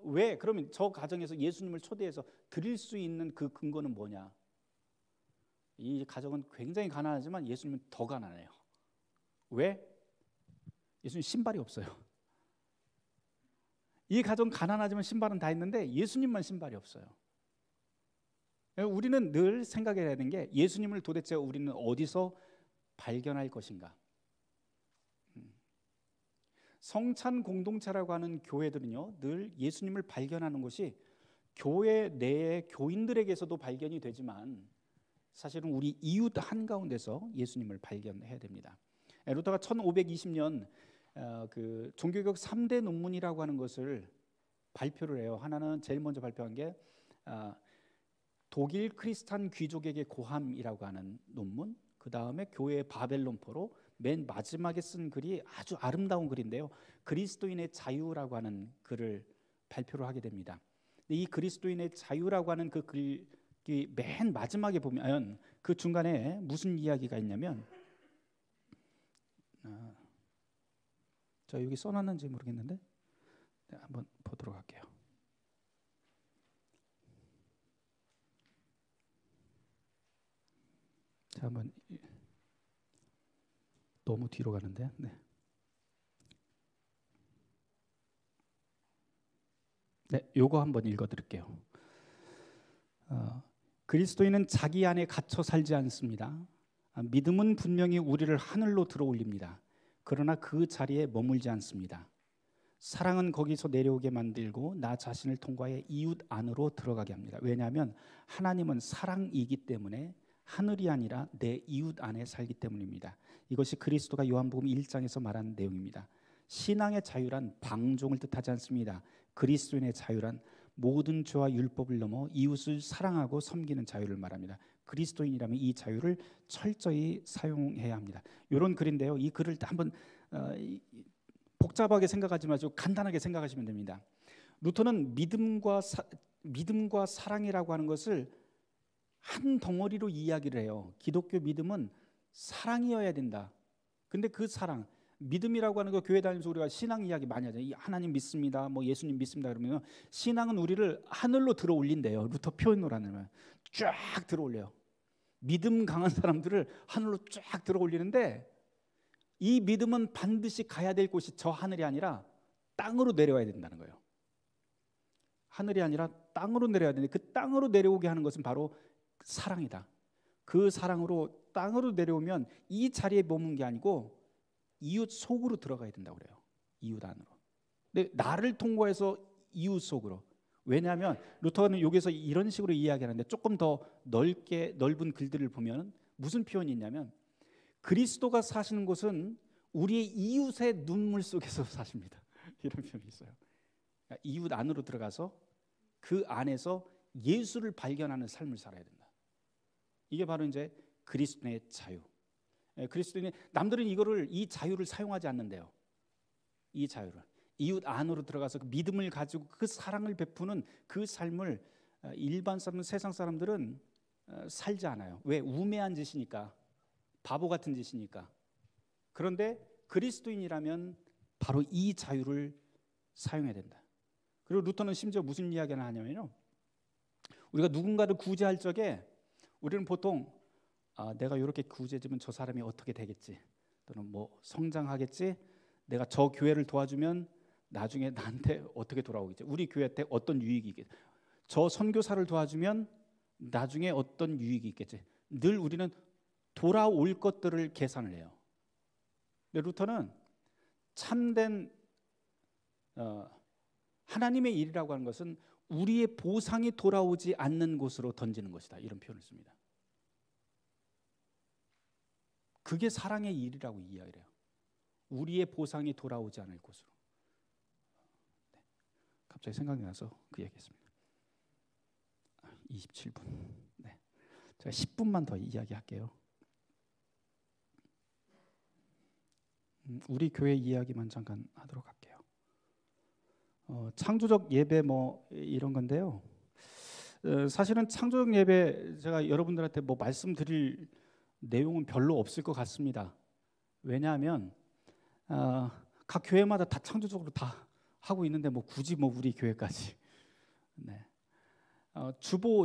왜? 그러면 저 가정에서 예수님을 초대해서 드릴 수 있는 그 근거는 뭐냐? 이 가정은 굉장히 가난하지만 예수님은 더 가난해요. 왜? 예수님 신발이 없어요. 이 가정 가난하지만 신발은 다 있는데 예수님만 신발이 없어요. 우리는 늘 생각해야 되는 게, 예수님을 도대체 우리는 어디서 발견할 것인가? 성찬 공동체라고 하는 교회들은요, 늘 예수님을 발견하는 것이 교회 내의 교인들에게서도 발견이 되지만, 사실은 우리 이웃 한가운데서 예수님을 발견해야 됩니다. 루터가 1520년 그 종교개혁 3대 논문이라고 하는 것을 발표를 해요. 하나는 제일 먼저 발표한 게 독일 크리스찬 귀족에게 고함이라고 하는 논문, 그 다음에 교회의 바벨론포로, 맨 마지막에 쓴 글이 아주 아름다운 글인데요. 그리스도인의 자유라고 하는 글을 발표를 하게 됩니다. 이 그리스도인의 자유라고 하는 그 글이 맨 마지막에 보면 그 중간에 무슨 이야기가 있냐면, 저 여기 써놨는지 모르겠는데 한번 보도록 할게요. 자, 한번 너무 뒤로 가는데. 네. 네, 요거 한번 읽어드릴게요. 그리스도인은 자기 안에 갇혀 살지 않습니다. 믿음은 분명히 우리를 하늘로 들어올립니다. 그러나 그 자리에 머물지 않습니다. 사랑은 거기서 내려오게 만들고 나 자신을 통과해 이웃 안으로 들어가게 합니다. 왜냐하면 하나님은 사랑이기 때문에 하늘이 아니라 내 이웃 안에 살기 때문입니다. 이것이 그리스도가 요한복음 1장에서 말하는 내용입니다. 신앙의 자유란 방종을 뜻하지 않습니다. 그리스도인의 자유란 모든 죄와 율법을 넘어 이웃을 사랑하고 섬기는 자유를 말합니다. 그리스도인이라면 이 자유를 철저히 사용해야 합니다. 이런 글인데요. 이 글을 한번 복잡하게 생각하지 마시고 간단하게 생각하시면 됩니다. 루터는 믿음과 사랑이라고 하는 것을 한 덩어리로 이야기를 해요. 기독교 믿음은 사랑이어야 된다. 근데 그 사랑, 믿음이라고 하는 거 교회 다니면서 우리가 신앙 이야기 많이 하잖아요. 하나님 믿습니다. 뭐 예수님 믿습니다. 그러면 신앙은 우리를 하늘로 들어 올린대요. 루터 표현으로 하면 쫙 들어 올려요. 믿음 강한 사람들을 하늘로 쫙 들어 올리는데 이 믿음은 반드시 가야 될 곳이 저 하늘이 아니라 땅으로 내려와야 된다는 거예요. 하늘이 아니라 땅으로 내려야 되는데 그 땅으로 내려오게 하는 것은 바로 사랑이다. 그 사랑으로 땅으로 내려오면 이 자리에 머문 게 아니고 이웃 속으로 들어가야 된다고 그래요. 이웃 안으로. 근데 나를 통과해서 이웃 속으로. 왜냐하면 루터는 여기서 이런 식으로 이야기하는데 조금 더 넓은 글들을 보면 무슨 표현이 있냐면 그리스도가 사시는 곳은 우리의 이웃의 눈물 속에서 사십니다. 이런 표현이 있어요. 그러니까 이웃 안으로 들어가서 그 안에서 예수를 발견하는 삶을 살아야 된다. 이게 바로 이제 그리스도의 자유. 그리스도인이 남들은 이 자유를 사용하지 않는데요. 이 자유를 이웃 안으로 들어가서 그 믿음을 가지고 그 사랑을 베푸는 그 삶을 일반 사람, 세상 사람들은 살지 않아요. 왜? 우매한 짓이니까, 바보 같은 짓이니까. 그런데 그리스도인이라면 바로 이 자유를 사용해야 된다. 그리고 루터는 심지어 무슨 이야기를 하냐면요. 우리가 누군가를 구제할 적에 우리는 보통 내가 이렇게 구제해주면 저 사람이 어떻게 되겠지, 또는 뭐 성장하겠지, 내가 저 교회를 도와주면 나중에 나한테 어떻게 돌아오겠지, 우리 교회한테 어떤 유익이 있겠지, 저 선교사를 도와주면 나중에 어떤 유익이 있겠지. 늘 우리는 돌아올 것들을 계산을 해요. 근데 루터는 참된 하나님의 일이라고 하는 것은 우리의 보상이 돌아오지 않는 곳으로 던지는 것이다. 이런 표현을 씁니다. 그게 사랑의 일이라고 이야기를 해요. 우리의 보상이 돌아오지 않을 곳으로. 네. 갑자기 생각이 나서 그 얘기했습니다. 27분. 네. 제가 10분만 더 이야기할게요. 우리 교회 이야기만 잠깐 하도록 할게요. 창조적 예배 뭐 이런 건데요. 사실은 창조적 예배 제가 여러분들한테 뭐 말씀드릴 내용은 별로 없을 것 같습니다. 왜냐하면 각 교회마다 다 창조적으로 다 하고 있는데 뭐 굳이 뭐 우리 교회까지. 네.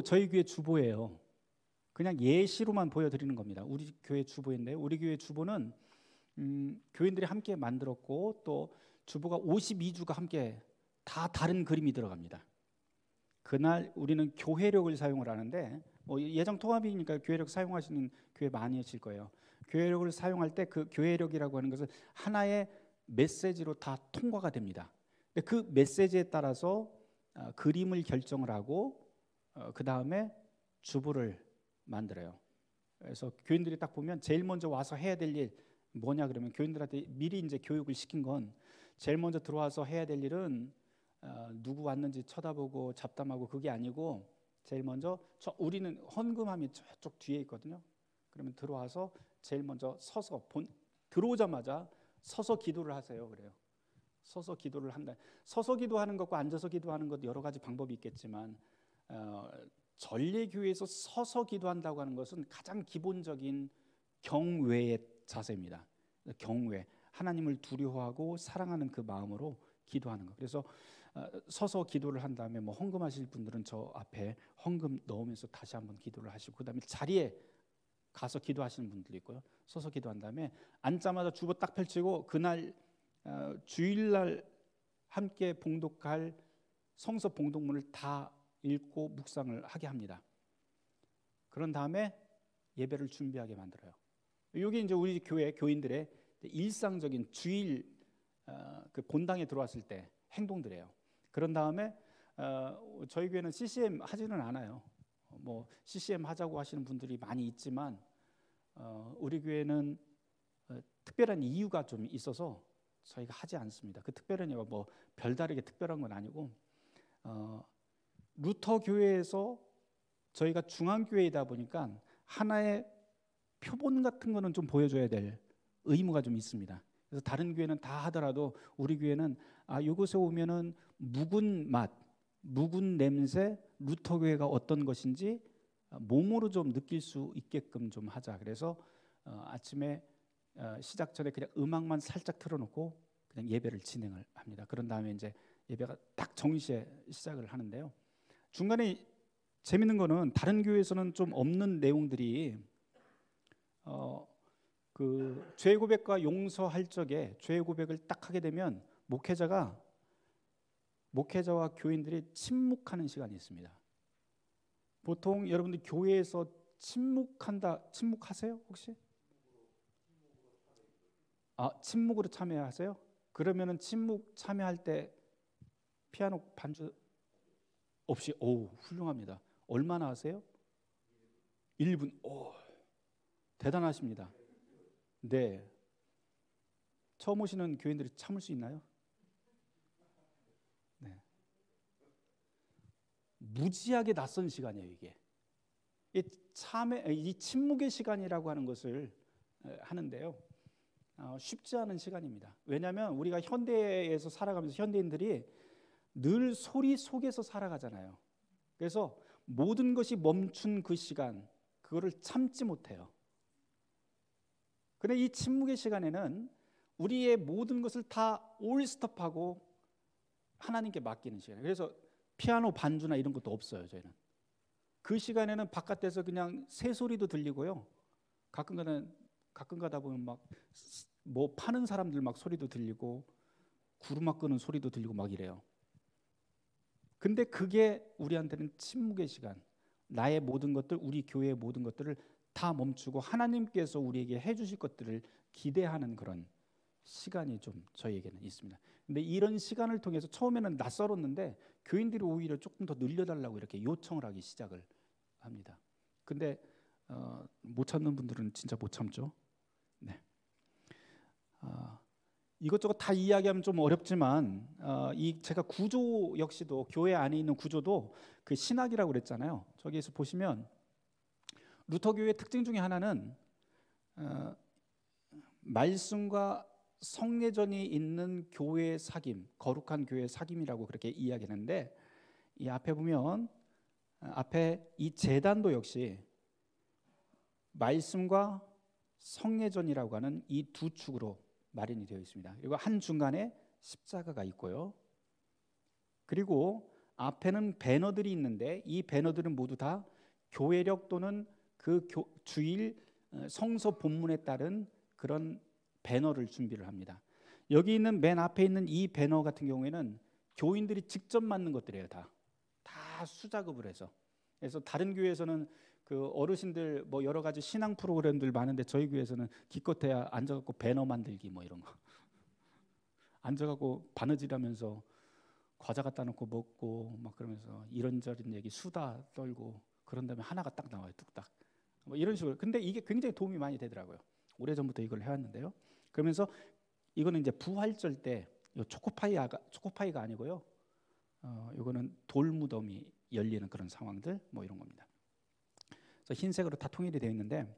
저희 교회 주보예요. 그냥 예시로만 보여드리는 겁니다. 우리 교회 주보인데 우리 교회 주보는 교인들이 함께 만들었고 또 주보가 52주가 함께 다 다른 그림이 들어갑니다. 그날 우리는 교회력을 사용을 하는데 예정 통합이니까 교회력 사용하시는 교회 많이 하실 거예요. 교회력을 사용할 때 그 교회력이라고 하는 것은 하나의 메시지로 다 통과가 됩니다. 근데 그 메시지에 따라서 그림을 결정을 하고 그 다음에 주보를 만들어요. 그래서 교인들이 딱 보면 제일 먼저 와서 해야 될 일 뭐냐 그러면 교인들한테 미리 이제 교육을 시킨 건 제일 먼저 들어와서 해야 될 일은 누구 왔는지 쳐다보고 잡담하고 그게 아니고 제일 먼저 우리는 헌금함이 저쪽 뒤에 있거든요. 그러면 들어와서 제일 먼저 서서 들어오자마자 서서 기도를 하세요. 그래요. 서서 기도를 한다. 서서 기도하는 것과 앉아서 기도하는 것 여러 가지 방법이 있겠지만 전례교회에서 서서 기도한다고 하는 것은 가장 기본적인 경외의 자세입니다. 경외, 하나님을 두려워하고 사랑하는 그 마음으로 기도하는 것. 그래서 서서 기도를 한 다음에 뭐 헌금하실 분들은 저 앞에 헌금 넣으면서 다시 한번 기도를 하시고, 그다음에 자리에 가서 기도하시는 분들도 있고요. 서서 기도한 다음에 앉자마자 주보 딱 펼치고 그날 주일날 함께 봉독할 성서 봉독문을 다 읽고 묵상을 하게 합니다. 그런 다음에 예배를 준비하게 만들어요. 이게 이제 우리 교회 교인들의 일상적인 주일 그 본당에 들어왔을 때 행동들이에요. 그런 다음에 저희 교회는 CCM 하지는 않아요. 뭐 CCM 하자고 하시는 분들이 많이 있지만 우리 교회는 특별한 이유가 좀 있어서 저희가 하지 않습니다. 그 특별한 이유가 뭐 별다르게 특별한 건 아니고 루터 교회에서 저희가 중앙교회이다 보니까 하나의 표본 같은 거는 좀 보여줘야 될 의무가 좀 있습니다. 그래서 다른 교회는 다 하더라도 우리 교회는 이곳에 오면은 묵은 맛, 묵은 냄새, 루터 교회가 어떤 것인지 몸으로 좀 느낄 수 있게끔 좀 하자. 그래서 아침에 시작 전에 그냥 음악만 살짝 틀어놓고 그냥 예배를 진행을 합니다. 그런 다음에 이제 예배가 딱 정시에 시작을 하는데요. 중간에 재밌는 거는 다른 교회에서는 좀 없는 내용들이 그 죄 고백과 용서할 적에 죄 고백을 딱 하게 되면 목회자와 교인들이 침묵하는 시간이 있습니다. 보통 여러분들 교회에서 침묵하세요 혹시? 침묵으로 참여하세요? 그러면은 침묵 참여할 때 피아노 반주 없이 훌륭합니다. 얼마나 하세요? 1분. 대단하십니다. 네. 처음 오시는 교인들이 참을 수 있나요? 네. 무지하게 낯선 시간이에요, 이게. 이 침묵의 시간이라고 하는 것을 하는데요. 쉽지 않은 시간입니다. 왜냐하면 우리가 현대에서 살아가면서 현대인들이 늘 소리 속에서 살아가잖아요. 그래서 모든 것이 멈춘 그 시간, 그거를 참지 못해요. 근데 이 침묵의 시간에는 우리의 모든 것을 다 올스톱하고 하나님께 맡기는 시간이에요. 그래서 피아노 반주나 이런 것도 없어요. 저희는 그 시간에는 바깥에서 그냥 새소리도 들리고요. 가끔 가다 보면 막 뭐 파는 사람들 막 소리도 들리고 구르막 끄는 소리도 들리고 막 이래요. 근데 그게 우리한테는 침묵의 시간, 나의 모든 것들, 우리 교회의 모든 것들을 다 멈추고 하나님께서 우리에게 해주실 것들을 기대하는 그런 시간이 좀 저희에게는 있습니다. 근데 이런 시간을 통해서 처음에는 낯설었는데 교인들이 오히려 조금 더 늘려달라고 이렇게 요청을 하기 시작을 합니다. 근데 못 참는 분들은 진짜 못 참죠. 네. 이것저것 다 이야기하면 좀 어렵지만 제가 구조 역시도 교회 안에 있는 구조도 그 신학이라고 그랬잖아요. 저기에서 보시면 루터 교회의 특징 중에 하나는 말씀과 성례전이 있는 교회의 사귐, 거룩한 교회의 사귐이라고 그렇게 이야기하는데, 이 앞에 보면 앞에 이 제단도 역시 말씀과 성례전이라고 하는 이 두 축으로 마련이 되어 있습니다. 그리고 한 중간에 십자가가 있고요. 그리고 앞에는 배너들이 있는데 이 배너들은 모두 다 교회력 또는 그 주일 성서 본문에 따른 그런 배너를 준비를 합니다. 여기 있는 맨 앞에 있는 이 배너 같은 경우에는 교인들이 직접 만든 것들이에요. 다 수작업을 해서. 그래서 다른 교회에서는 그 어르신들 뭐 여러 가지 신앙 프로그램들 많은데 저희 교회에서는 기껏해야 앉아갖고 배너 만들기 뭐 이런 거 앉아갖고 바느질하면서 과자 갖다 놓고 먹고 막 그러면서 이런저런 얘기 수다 떨고 그런 다음에 하나가 딱 나와요. 뚝딱 뭐 이런 식으로. 근데 이게 굉장히 도움이 많이 되더라고요. 오래전부터 이걸 해왔는데요. 그러면서 이거는 이제 부활절 때 초코파이가 아니고요. 이거는 돌무덤이 열리는 그런 상황들 뭐 이런 겁니다. 그래서 흰색으로 다 통일이 되어 있는데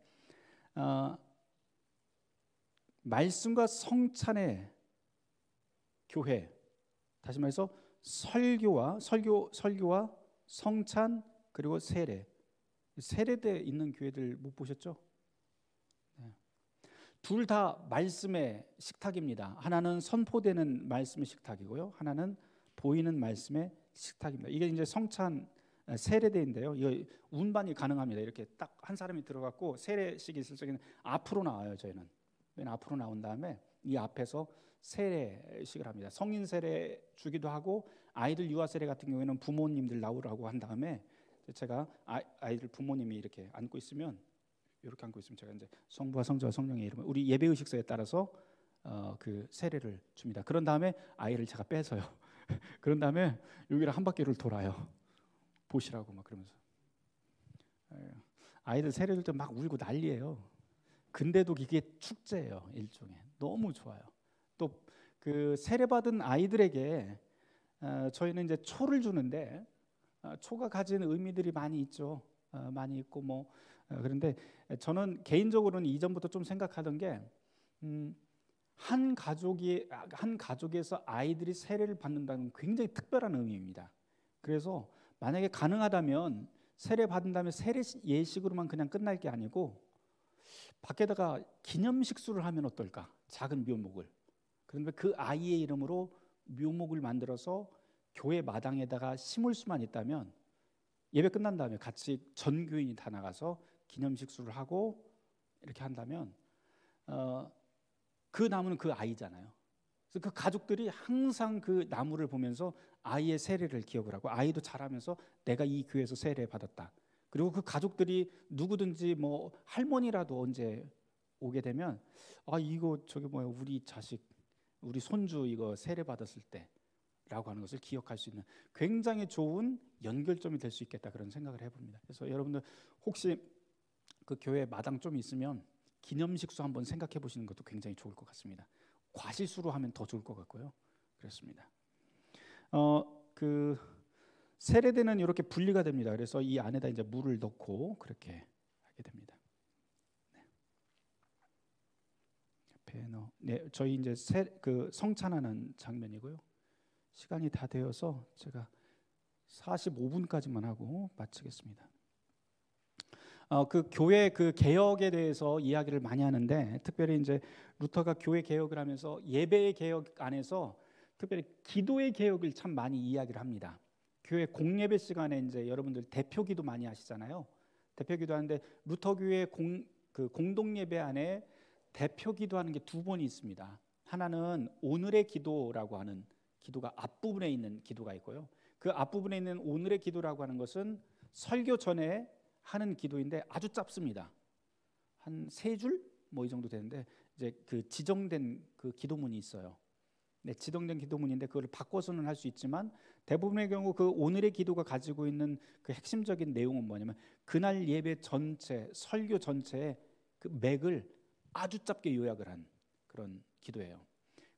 말씀과 성찬의 교회, 다시 말해서 설교와 성찬 그리고 세례대 있는 교회들 못 보셨죠? 둘 다 말씀의 식탁입니다. 하나는 선포되는 말씀의 식탁이고요, 하나는 보이는 말씀의 식탁입니다. 이게 이제 성찬 세례대인데요. 이거 운반이 가능합니다. 이렇게 딱 한 사람이 들어갔고 세례식이 있을 적에는 앞으로 나와요. 저희는 앞으로 나온 다음에 이 앞에서 세례식을 합니다. 성인 세례 주기도 하고 아이들 유아 세례 같은 경우에는 부모님들 나오라고 한 다음에 제가 아이들 부모님이 이렇게 앉고 있으면 이렇게 앉고 있으면 제가 이제 성부와 성자와 성령의 이름을 우리 예배 의식서에 따라서 그 세례를 줍니다. 그런 다음에 아이를 제가 빼서요. 그런 다음에 여기를 한 바퀴를 돌아요. 보시라고 막 그러면서 아이들 세례 줄 때 막 울고 난리예요. 근데도 이게 축제예요. 일종의 너무 좋아요. 또 그 세례 받은 아이들에게 저희는 이제 초를 주는데 초가 가진 의미들이 많이 있죠. 많이 있고 뭐 그런데 저는 개인적으로는 이전부터 좀 생각하던 게 한 가족에서 아이들이 세례를 받는다는 굉장히 특별한 의미입니다. 그래서 만약에 가능하다면 세례 받은 다음에 세례 예식으로만 그냥 끝날 게 아니고 밖에다가 기념식수를 하면 어떨까? 작은 묘목을. 그런데 그 아이의 이름으로 묘목을 만들어서 교회 마당에다가 심을 수만 있다면 예배 끝난 다음에 같이 전 교인이 다 나가서 기념식수를 하고 이렇게 한다면 그 나무는 그 아이잖아요. 그래서 그 가족들이 항상 그 나무를 보면서 아이의 세례를 기억을 하고 아이도 자라면서 내가 이 교회에서 세례 받았다. 그리고 그 가족들이 누구든지 뭐 할머니라도 언제 오게 되면 이거 저기 뭐야 우리 자식 우리 손주 이거 세례 받았을 때라고 하는 것을 기억할 수 있는 굉장히 좋은 연결점이 될 수 있겠다 그런 생각을 해봅니다. 그래서 여러분들 혹시 그 교회 마당 좀 있으면 기념식수 한번 생각해 보시는 것도 굉장히 좋을 것 같습니다. 과실수로 하면 더 좋을 것 같고요. 그렇습니다. 그 세례대는 이렇게 분리가 됩니다. 그래서 이 안에다 이제 물을 넣고 그렇게 하게 됩니다. 네, 저희 이제 그 성찬하는 장면이고요. 시간이 다 되어서 제가 45분까지만 하고 마치겠습니다. 그 교회 그 개혁에 대해서 이야기를 많이 하는데 특별히 이제 루터가 교회 개혁을 하면서 예배의 개혁 안에서 특별히 기도의 개혁을 참 많이 이야기를 합니다. 교회 공예배 시간에 이제 여러분들 대표기도 많이 하시잖아요. 대표기도 하는데 루터 교회 그 공동예배 안에 대표기도 하는 게 두 번이 있습니다. 하나는 오늘의 기도라고 하는 기도가 앞부분에 있는 기도가 있고요. 그 앞부분에 있는 오늘의 기도라고 하는 것은 설교 전에 하는 기도인데 아주 짧습니다. 한 3줄 뭐 이 정도 되는데 이제 그 지정된 그 기도문이 있어요. 네, 지정된 기도문인데 그걸 바꿔서는 할 수 있지만 대부분의 경우 그 오늘의 기도가 가지고 있는 그 핵심적인 내용은 뭐냐면 그날 예배 전체 설교 전체의 그 맥을 아주 짧게 요약을 한 그런 기도예요.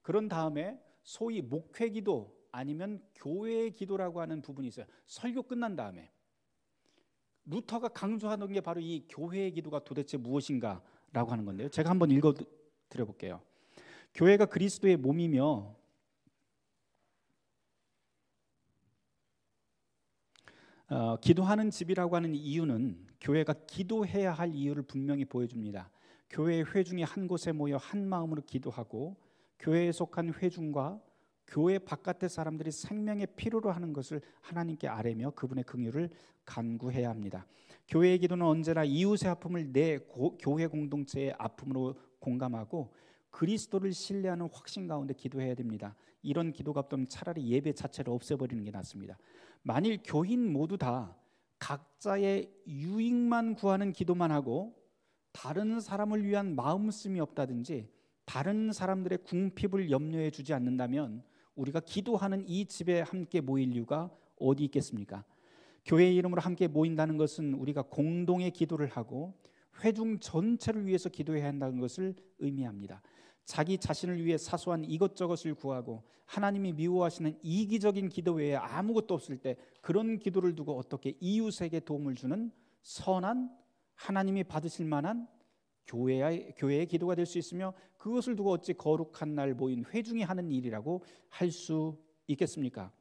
그런 다음에 소위 목회기도 아니면 교회의 기도라고 하는 부분이 있어요. 설교 끝난 다음에 루터가 강조하는 게 바로 이 교회의 기도가 도대체 무엇인가라고 하는 건데요. 제가 한번 읽어 드려볼게요. 교회가 그리스도의 몸이며 기도하는 집이라고 하는 이유는 교회가 기도해야 할 이유를 분명히 보여줍니다. 교회의 회중이 한 곳에 모여 한 마음으로 기도하고 교회에 속한 회중과 교회 바깥의 사람들이 생명의 필요로 하는 것을 하나님께 아뢰며 그분의 긍휼을 간구해야 합니다. 교회의 기도는 언제나 이웃의 아픔을 내 교회 공동체의 아픔으로 공감하고 그리스도를 신뢰하는 확신 가운데 기도해야 됩니다. 이런 기도가 없다면 차라리 예배 자체를 없애버리는 게 낫습니다. 만일 교인 모두 다 각자의 유익만 구하는 기도만 하고 다른 사람을 위한 마음씀이 없다든지 다른 사람들의 궁핍을 염려해 주지 않는다면 우리가 기도하는 이 집에 함께 모일 이유가 어디 있겠습니까? 교회의 이름으로 함께 모인다는 것은 우리가 공동의 기도를 하고 회중 전체를 위해서 기도해야 한다는 것을 의미합니다. 자기 자신을 위해 사소한 이것저것을 구하고 하나님이 미워하시는 이기적인 기도 외에 아무것도 없을 때 그런 기도를 두고 어떻게 이웃에게 도움을 주는 선한 하나님이 받으실 만한 교회의 기도가 될 수 있으며 그것을 두고 어찌 거룩한 날 모인 회중이 하는 일이라고 할 수 있겠습니까?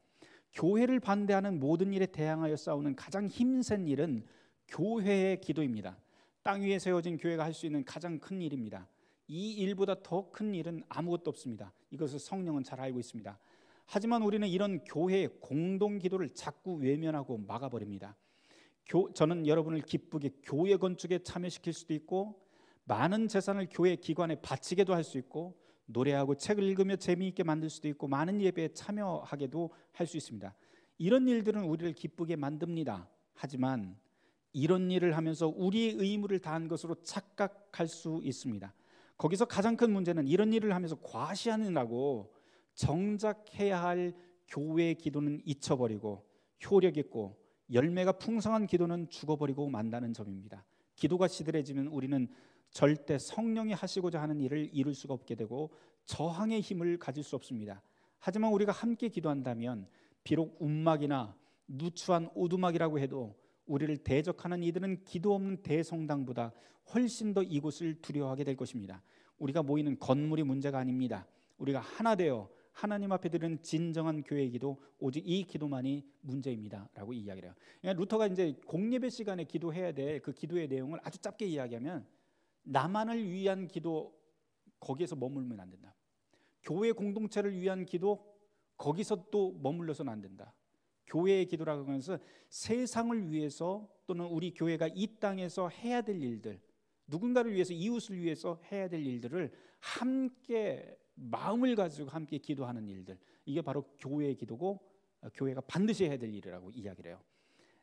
교회를 반대하는 모든 일에 대항하여 싸우는 가장 힘센 일은 교회의 기도입니다. 땅 위에 세워진 교회가 할 수 있는 가장 큰 일입니다. 이 일보다 더 큰 일은 아무것도 없습니다. 이것을 성령은 잘 알고 있습니다. 하지만 우리는 이런 교회의 공동 기도를 자꾸 외면하고 막아버립니다. 저는 여러분을 기쁘게 교회 건축에 참여시킬 수도 있고 많은 재산을 교회 기관에 바치게도 할 수 있고 노래하고 책을 읽으며 재미있게 만들 수도 있고 많은 예배에 참여하게도 할 수 있습니다. 이런 일들은 우리를 기쁘게 만듭니다. 하지만 이런 일을 하면서 우리의 의무를 다한 것으로 착각할 수 있습니다. 거기서 가장 큰 문제는 이런 일을 하면서 과시하느라고 정작 해야 할 교회의 기도는 잊혀버리고 효력 있고 열매가 풍성한 기도는 죽어버리고 만다는 점입니다. 기도가 시들해지면 우리는 절대 성령이 하시고자 하는 일을 이룰 수가 없게 되고 저항의 힘을 가질 수 없습니다. 하지만 우리가 함께 기도한다면 비록 움막이나 누추한 오두막이라고 해도 우리를 대적하는 이들은 기도 없는 대성당보다 훨씬 더 이곳을 두려워하게 될 것입니다. 우리가 모이는 건물이 문제가 아닙니다. 우리가 하나 되어 하나님 앞에 드리는 진정한 교회의 기도, 오직 이 기도만이 문제입니다 라고 이야기를 해요. 그러니까 루터가 이제 공예배 시간에 기도해야 될 그 기도의 내용을 아주 짧게 이야기하면 나만을 위한 기도, 거기에서 머물면 안 된다. 교회 공동체를 위한 기도, 거기서 또 머물러서는 안 된다. 교회의 기도라고 하면서 세상을 위해서 또는 우리 교회가 이 땅에서 해야 될 일들, 누군가를 위해서, 이웃을 위해서 해야 될 일들을 함께 마음을 가지고 함께 기도하는 일들, 이게 바로 교회의 기도고 교회가 반드시 해야 될 일이라고 이야기를 해요.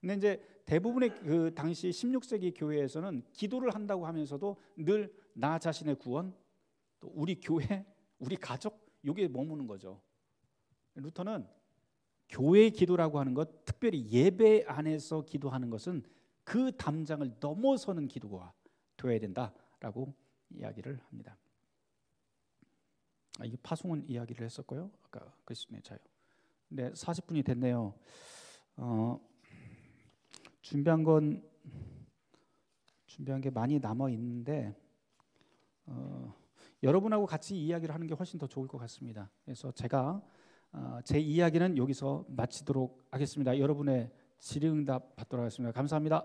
근데 이제 대부분의 그 당시 16세기 교회에서는 기도를 한다고 하면서도 늘 나 자신의 구원, 또 우리 교회, 우리 가족, 여기에 머무는 거죠. 루터는 교회의 기도라고 하는 것, 특별히 예배 안에서 기도하는 것은 그 담장을 넘어서는 기도가 되어야 된다라고 이야기를 합니다. 이게 파송은 이야기를 했었고요. 아까 그리스도의 자유. 네, 40분이 됐네요. 준비한 게 많이 남아 있는데 여러분하고 같이 이야기를 하는 게 훨씬 더 좋을 것 같습니다. 그래서 제가 제 이야기는 여기서 마치도록 하겠습니다. 여러분의 질의응답 받도록 하겠습니다. 감사합니다.